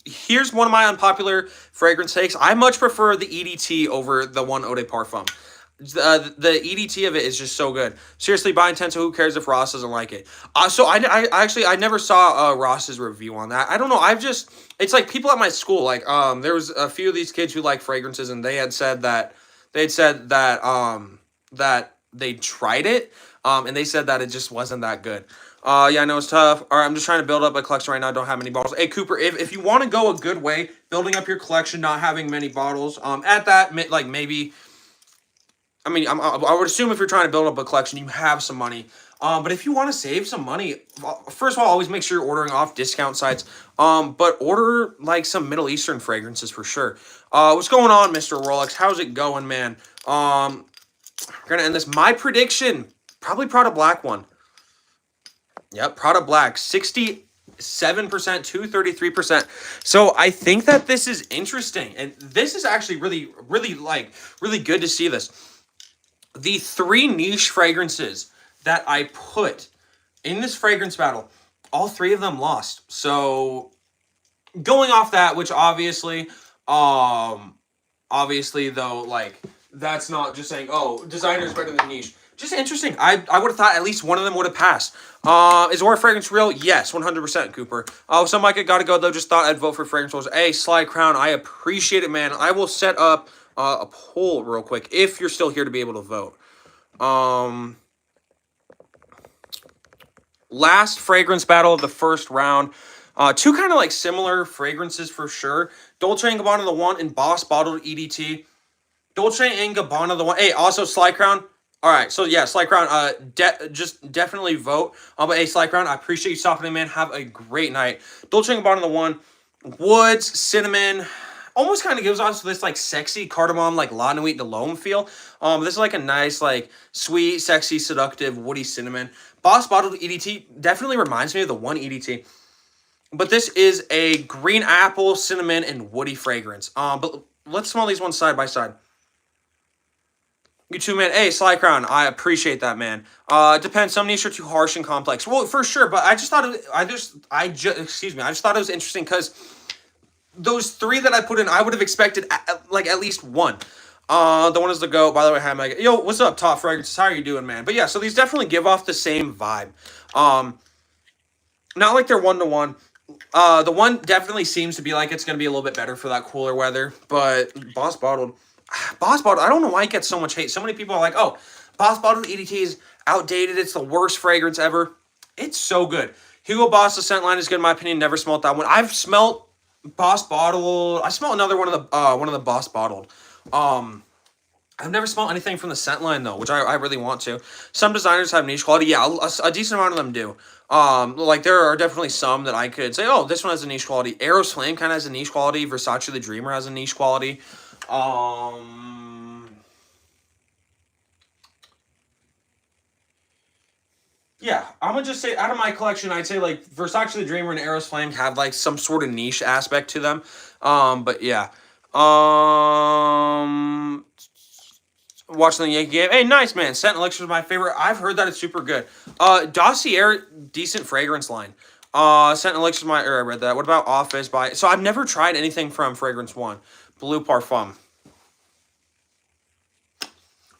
Here's one of my unpopular fragrance takes. I much prefer the EDT over the one Eau de Parfum. The EDT of it is just so good. Seriously, buy Intenso. Who cares if Ross doesn't like it? So I never saw Ross's review on that. I don't know. It's like people at my school. Like there was a few of these kids who like fragrances, and they had said that they tried it, and they said that it just wasn't that good. Yeah, I know it's tough. All right, I'm just trying to build up a collection right now. I don't have many bottles. Hey, Cooper, if you want to go a good way, building up your collection, not having many bottles, at that, like maybe I mean, I would assume if you're trying to build up a collection, you have some money. But if you want to save some money, first of all, always make sure you're ordering off discount sites. But order like some Middle Eastern fragrances for sure. What's going on, Mr. Rolex? How's it going, man? We're gonna end this. My prediction, probably Prada Black one. Yep, Prada Black, 67% to 33%. So I think that this is interesting, and this is actually really good to see this. The 3 niche fragrances that I put in this fragrance battle, all 3 of them lost. So going off that, which obviously though, like, that's not just saying, oh, designer's better than niche. Just interesting. I would have thought at least one of them would have passed. Is Aura Fragrance real? Yes, 100%, Cooper. Some Micah gotta go, though. Just thought I'd vote for Fragrance Wars. Hey, Sly Crown, I appreciate it, man. I will set up a poll real quick if you're still here to be able to vote. Last fragrance battle of the first round. 2 kind of like similar fragrances for sure. Dolce & Gabbana the 1 and Boss Bottled EDT. Dolce & Gabbana the 1. Hey, also Sly Crown. All right, so yeah, Sly Crown, just definitely vote. But hey, Sly Crown, I appreciate you stopping in, man. Have a great night. Dolce & Gabbana the 1. Woods, cinnamon. Almost kind of gives us this like sexy cardamom, like La Nuit de l'Homme feel. This is like a nice, like sweet, sexy, seductive, woody cinnamon. Boss Bottled EDT definitely reminds me of the 1 EDT. But this is a green apple, cinnamon, and woody fragrance. But let's smell these ones side by side. You too, man. Hey, Sly Crown, I appreciate that, man. Depends. Some niche are too harsh and complex. Well, for sure, but I just thought I just thought it was interesting because those 3 that I put in, I would have expected at least one. The one is the GOAT. By the way, hi, Mike. Yo, what's up, Top Fragrances? How are you doing, man? But yeah, so these definitely give off the same vibe. Not like they're one-to-one. The one definitely seems to be like it's going to be a little bit better for that cooler weather. But Boss Bottled, I don't know why it gets so much hate. So many people are like, oh, Boss Bottled EDT is outdated. It's the worst fragrance ever. It's so good. Hugo Boss, the scent line is good in my opinion. Never smelled that one. I've smelled Boss Bottled. I smelled another one of the Boss Bottled. I've never smelled anything from the scent line though, which I really want to. Some designers have niche quality. Yeah, a decent amount of them do. Like there are definitely some that I could say, oh, this one has a niche quality. Eros Flame kind of has a niche quality. Versace the Dreamer has a niche quality. Yeah, I'm gonna just say out of my collection, I'd say like Versace the Dreamer and Eros Flame have like some sort of niche aspect to them. But yeah. Watching the Yankee game. Hey, nice, man. Scent Elixir is my favorite. I've heard that it's super good. Dossier, decent fragrance line. Scent Elixir is my... I read that. What about Office by... So I've never tried anything from Fragrance 1. Blue Parfum.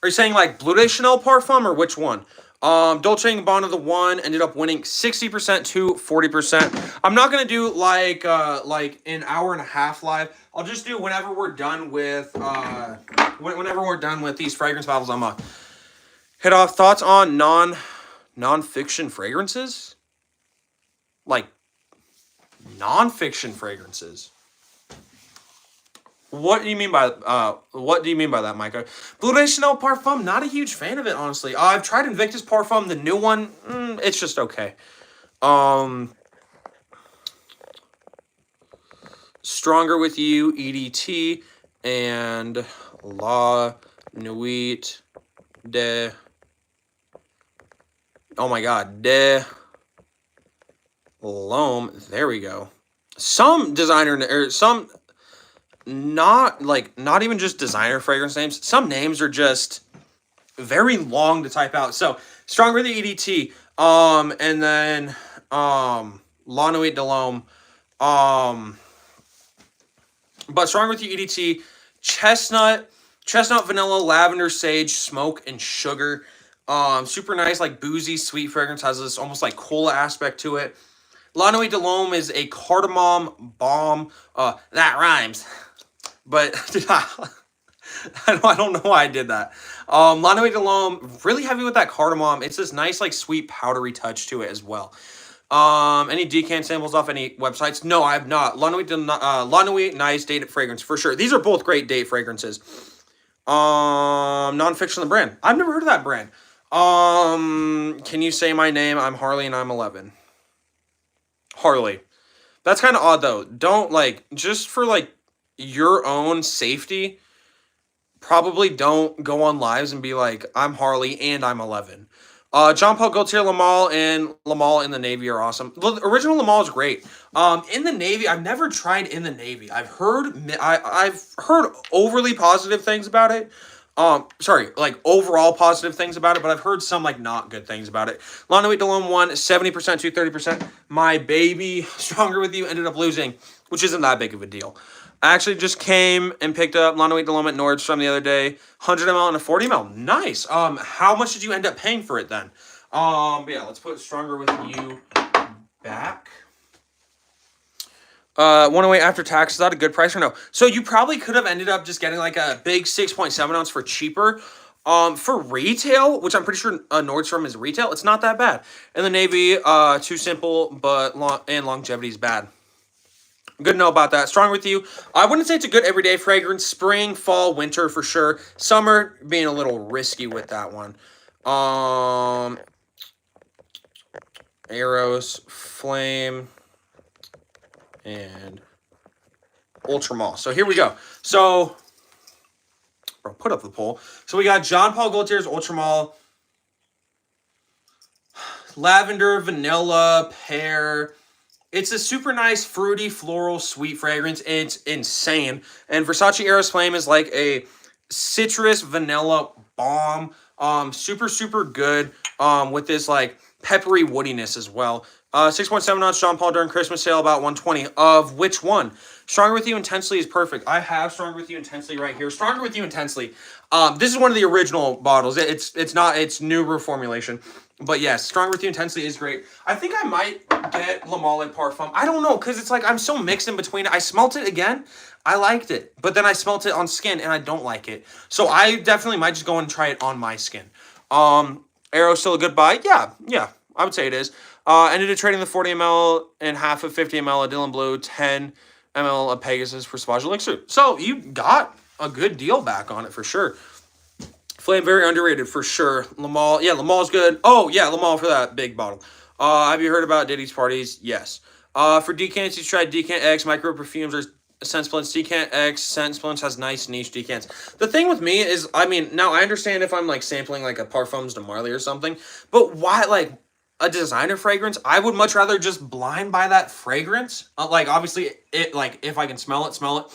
Are you saying like Bleu de Chanel Parfum or which one? Dolce & Gabbana the 1 ended up winning 60% to 40%. I'm not going to do like an hour and a half live. I'll just do whenever we're done with these fragrance battles. I'm gonna hit off thoughts on non-fiction fragrances. Like non-fiction fragrances. What do you mean by that, Micah? Bleu de Chanel Parfum, not a huge fan of it, honestly. I've tried Invictus Parfum, the new one. It's just okay. Stronger With You, EDT, and La Nuit de... Oh my god, de l'Homme. There we go. Some designer, or some... not even just designer fragrance names. Some names are just very long to type out. So Stronger With You, EDT, and then La Nuit de l'Homme, but Stronger With You, EDT, chestnut, vanilla, lavender, sage, smoke, and sugar. Super nice, like boozy, sweet fragrance. Has this almost like cola aspect to it. La Nuit de l'Homme is a cardamom bomb. That rhymes. But I don't know why I did that. La Nuit de l'Homme, really heavy with that cardamom. It's this nice, like, sweet, powdery touch to it as well. Any decant samples off any websites? No, I have not. La Nuit, nice date fragrance for sure. These are both great date fragrances. Nonfiction the brand. I've never heard of that brand. Can you say my name? I'm Harley and I'm 11. Harley. That's kind of odd though. Don't like just for like your own safety. Probably don't go on lives and be like, I'm Harley and I'm 11. John Paul Gaultier Lamal and Lamal in the Navy are awesome. The original Lamal is great. In the Navy, I've never tried in the Navy. I've heard overly positive things about it. Sorry, like overall positive things about it, but I've heard some like not good things about it. Lana Wheat Delone won 70% to 30%. My baby, Stronger With You, ended up losing, which isn't that big of a deal. I actually just came and picked up Lana Wheat Delone at Nordstrom the other day. 100 ml and a 40 ml. Nice. How much did you end up paying for it then? But yeah, let's put Stronger With You back. 108 after tax, is that a good price or no? So you probably could have ended up just getting like a big 6.7 ounce for cheaper. For retail, which I'm pretty sure Nordstrom is retail, it's not that bad. And the Navy, too simple, but longevity is bad. Good to know about that. Strong With You. I wouldn't say it's a good everyday fragrance. Spring, fall, winter for sure. Summer being a little risky with that one. Arrows, Flame, and Ultramall. So here we go. So, bro, put up the poll. So we got John Paul Gaultier's Ultramall, lavender, vanilla, pear. It's a super nice, fruity, floral, sweet fragrance. It's insane. And Versace Eros Flame is like a citrus vanilla bomb. Super, super good. With this like peppery woodiness as well. 6.7 ounce Jean Paul during Christmas sale, about 120. Of which one? Stronger With You Intensely is perfect. I have Stronger With You Intensely right here. Stronger With You Intensely. This is one of the original bottles. It's new reformulation. But yes, Stronger With You Intensely is great. I think I might get La Mole Parfum. I don't know, because it's like I'm so mixed in between. I smelt it again. I liked it. But then I smelt it on skin, and I don't like it. So I definitely might just go and try it on my skin. Arrow still a good buy? Yeah. I would say it is. Ended up trading the 40 ml and half of 50 ml of Dylan Blue, 10 ml of Pegasus for Spage Elixir. So you got a good deal back on it for sure. Flame, very underrated for sure. Lamal, yeah, Lamal's good. Oh, yeah, Lamal for that big bottle. Have you heard about Diddy's Parties? Yes. For decants, you tried Decant X, Micro Perfumes, or Scent Splints. Decant X, Scent Splints has nice niche decants. The thing with me is, I mean, now I understand if I'm, like, sampling, like, a Parfums de Marly or something, but why, like, a designer fragrance? I would much rather just blind buy that fragrance. Like, obviously, if I can smell it, smell it.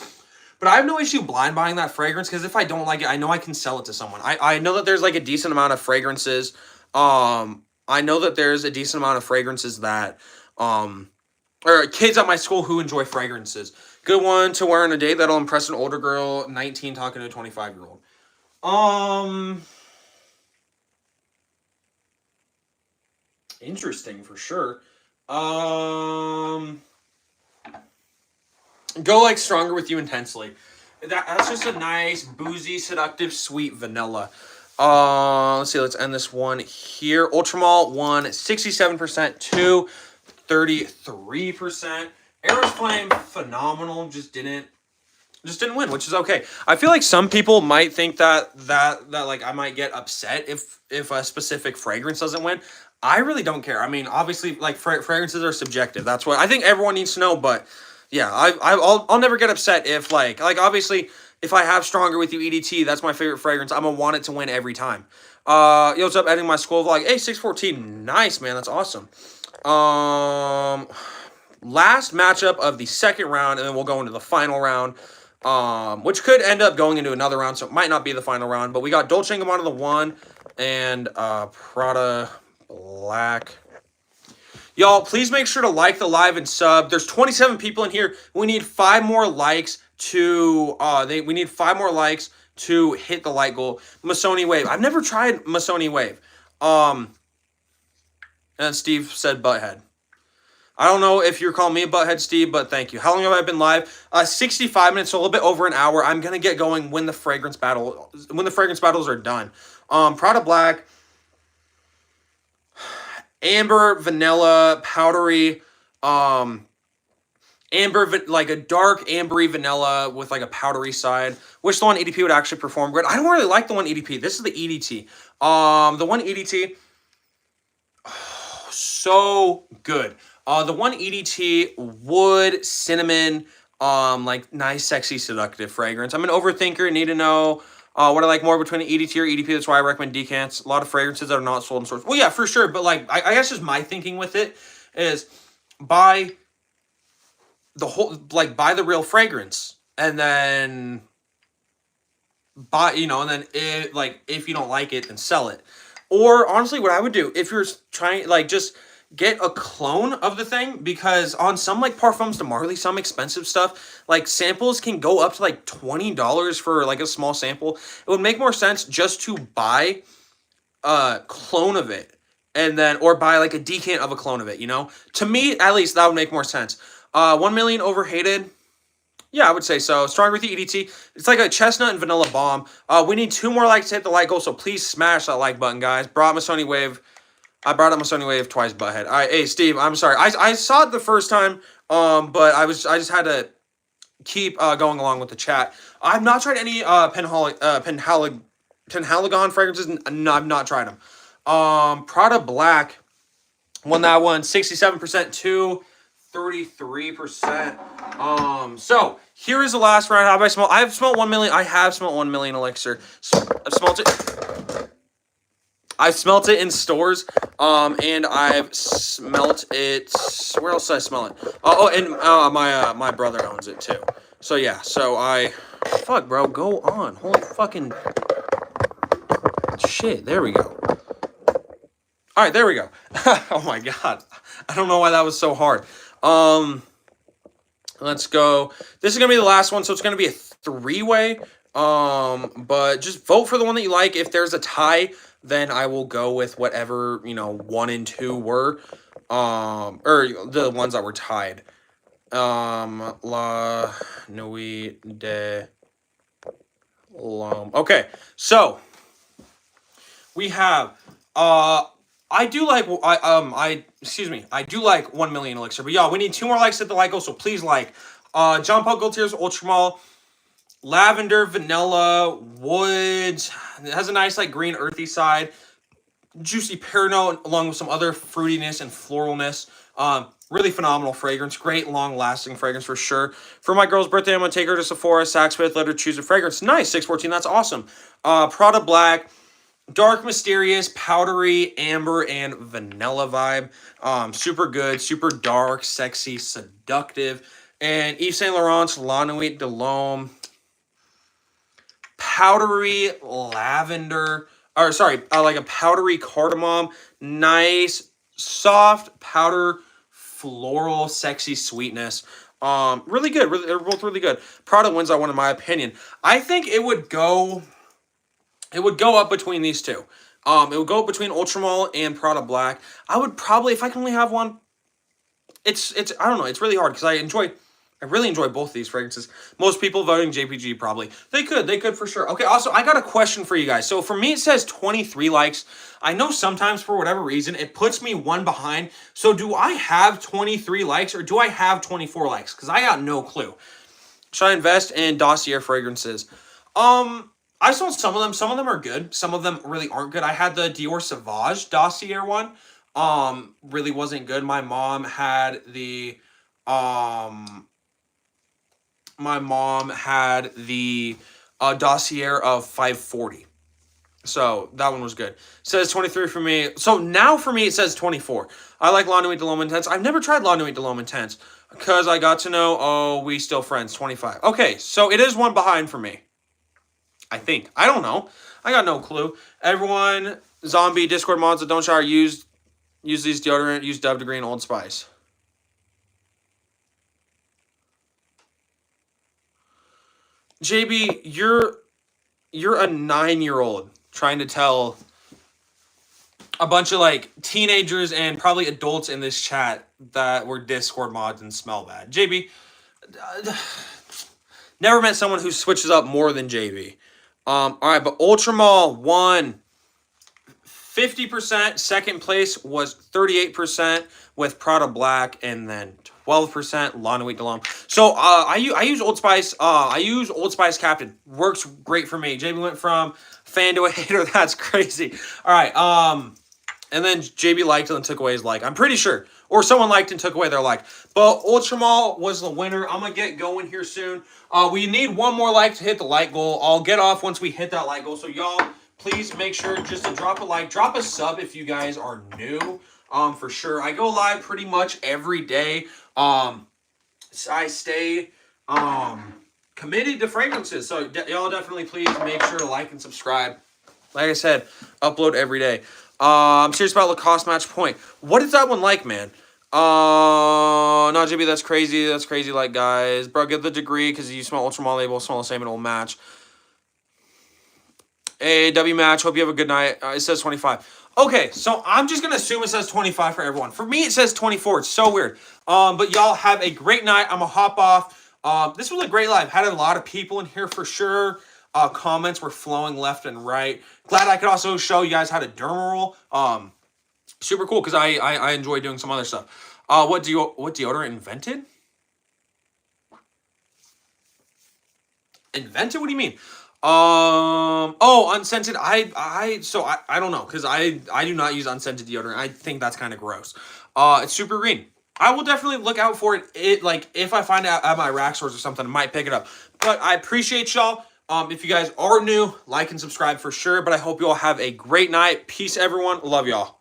But I have no issue blind buying that fragrance, because if I don't like it, I know I can sell it to someone. I know that there's like a decent amount of fragrances. I know that there's a decent amount of fragrances that or kids at my school who enjoy fragrances. Good one to wear on a date that'll impress an older girl, 19 talking to a 25-year-old. Interesting for sure. Go like Stronger With You Intensely. That's just a nice, boozy, seductive, sweet vanilla. Let's see. Let's end this one here. Ultramalt won 67% to 33%. Eros Flame, phenomenal. Just didn't win, which is okay. I feel like some people might think that like I might get upset if a specific fragrance doesn't win. I really don't care. I mean, obviously, like fragrances are subjective. That's what I think everyone needs to know. But yeah, I'll never get upset if like obviously if I have Stronger With You EDT, that's my favorite fragrance. I'm gonna want it to win every time. Yo, what's up? Editing my school vlog. Hey, 614. Nice, man. That's awesome. Last matchup of the second round, and then we'll go into the final round. Which could end up going into another round, so it might not be the final round. But we got Dolce & Gabbana the 1 and Prada Black. Y'all, please make sure to like the live and sub. There's 27 people in here. We need 5 more likes to we need 5 more likes to hit the like goal. Missoni Wave. I've never tried Missoni Wave. And Steve said butthead. I don't know if you're calling me a butthead, Steve, but thank you. How long have I been live? 65 minutes, so a little bit over an hour. I'm gonna get going when the fragrance battles are done. Prada Black, amber, vanilla, powdery, amber, like a dark ambery vanilla with like a powdery side. Wish the one EDP would actually perform good. I don't really like the one EDP. This is the EDT. The one EDT, so good. The one EDT, wood, cinnamon, like nice, sexy, seductive fragrance. I'm an overthinker. Need to know what I like more between an EDT or EDP. That's why I recommend decants. A lot of fragrances that are not sold in stores. Well, yeah, for sure. But like, I guess just my thinking with it is buy the whole, like buy the real fragrance, and then buy, and then like if you don't like it, then sell it. Or honestly, what I would do if you're trying, like, just get a clone of the thing, because on some like Parfums de Marly, some expensive stuff, like samples can go up to like $20 for like a small sample. It would make more sense just to buy a clone of it, and then, or buy like a decant of a clone of it. To me, at least, that would make more sense. 1 million overhated. Yeah, I would say so. Strong with the EDT. It's like a chestnut and vanilla bomb. We need 2 more likes to hit the like goal, so please smash that like button, guys. Brought my Sony Wave. I brought up my Sony Wave twice, butthead. All right, hey Steve, I'm sorry. I saw it the first time, but I just had to keep going along with the chat. I've not tried any Penhaligon fragrances. No, I've not tried them. Prada Black won that one, 67% to 33%. So here is the last round. Have I smelled? I have smelled 1 million. I have smelled 1 million elixir. I've smelled it. I've smelt it in stores, and I've smelt it. Where else did I smell it? And my brother owns it too. So yeah, fuck, bro, go on. Holy fucking shit! There we go. All right, there we go. Oh my god, I don't know why that was so hard. Let's go. This is gonna be the last one, so it's gonna be a 3-way. But just vote for the one that you like. If there's a tie, then I will go with whatever 1 and 2 were, or the ones that were tied. La Nuit de L'Homme. Okay, so we have I do like I do like 1 million elixir, but y'all, we need 2 more likes at the like goal, so please like. John Paul Gaultier's Ultramall. Lavender, vanilla, woods. It has a nice like green earthy side. Juicy pear note along with some other fruitiness and floralness. Really phenomenal fragrance. Great long lasting fragrance for sure. For my girl's birthday, I'm going to take her to Sephora, Saks Fifth, let her choose a fragrance. Nice, 614, that's awesome. Prada Black. Dark, mysterious, powdery, amber, and vanilla vibe. Super good, super dark, sexy, seductive. And Yves Saint Laurent's La Nuit de L'Homme. Powdery lavender, or sorry, like a powdery cardamom. Nice, soft, powder, floral, sexy sweetness. Really good. They're both really good. Prada wins that one in my opinion. I think it would go up between these two. It would go up between Ultramall and Prada Black. I would probably, if I can only have one, it's I don't know, it's really hard because I really enjoy both of these fragrances. Most people voting JPG probably. They could for sure. Okay, also, I got a question for you guys. So for me, it says 23 likes. I know sometimes for whatever reason, it puts me 1 behind. So do I have 23 likes or do I have 24 likes? Because I got no clue. Should I invest in Dossier fragrances? I sold some of them. Some of them are good. Some of them really aren't good. I had the Dior Sauvage Dossier one. Really wasn't good. My mom had the Dossier of 540. So that one was good. It says 23 for me. So now for me it says 24. I like La Nuit de L'Homme Intense. I've never tried La Nuit de L'Homme Intense because I got to know, we still friends, 25. Okay, so it is 1 behind for me. I think. I don't know. I got no clue. Everyone, zombie, Discord mods that don't shower, use these deodorant, use Dove Degree and Old Spice. JB, you're a 9-year-old trying to tell a bunch of like teenagers and probably adults in this chat that we're Discord mods and smell bad. JB, never met someone who switches up more than JB. All right, but Ultramall won 50%. Second place was 38% with Prada Black, and then 12% Lawn Wheat Delum. So I use Old Spice. I use Old Spice Captain. Works great for me. JB went from fan to a hater. That's crazy. All right. And then JB liked it and took away his like. I'm pretty sure. Or someone liked and took away their like. But Ultramall was the winner. I'm going to get going here soon. We need one more like to hit the like goal. I'll get off once we hit that like goal. So y'all, please make sure just to drop a like. Drop a sub if you guys are new. For sure. I go live pretty much every day. I stay committed to fragrances. So y'all definitely please make sure to like and subscribe. Like I said, upload every day. I'm serious about Lacoste Match Point. What is that one like, man? No, JB, that's crazy. That's crazy, like, guys. Bro, get the degree because you smell Ultramall label, smell the same, and it will match. Hey, W Match, hope you have a good night. It says 25. Okay, so I'm just going to assume it says 25 for everyone. For me, it says 24. It's so weird. But y'all have a great night. I'm going to hop off. This was a great live. Had a lot of people in here for sure. Comments were flowing left and right. Glad I could also show you guys how to dermaroll. Super cool because I enjoy doing some other stuff. What deodorant invented? Invented? What do you mean? Oh, unscented. I don't know because I do not use unscented deodorant. I think that's kind of gross. It's super green. I will definitely look out for it. Like if I find out at my rack stores or something, I might pick it up. But I appreciate y'all. If you guys are new, like and subscribe for sure. But I hope you all have a great night. Peace, everyone. Love y'all.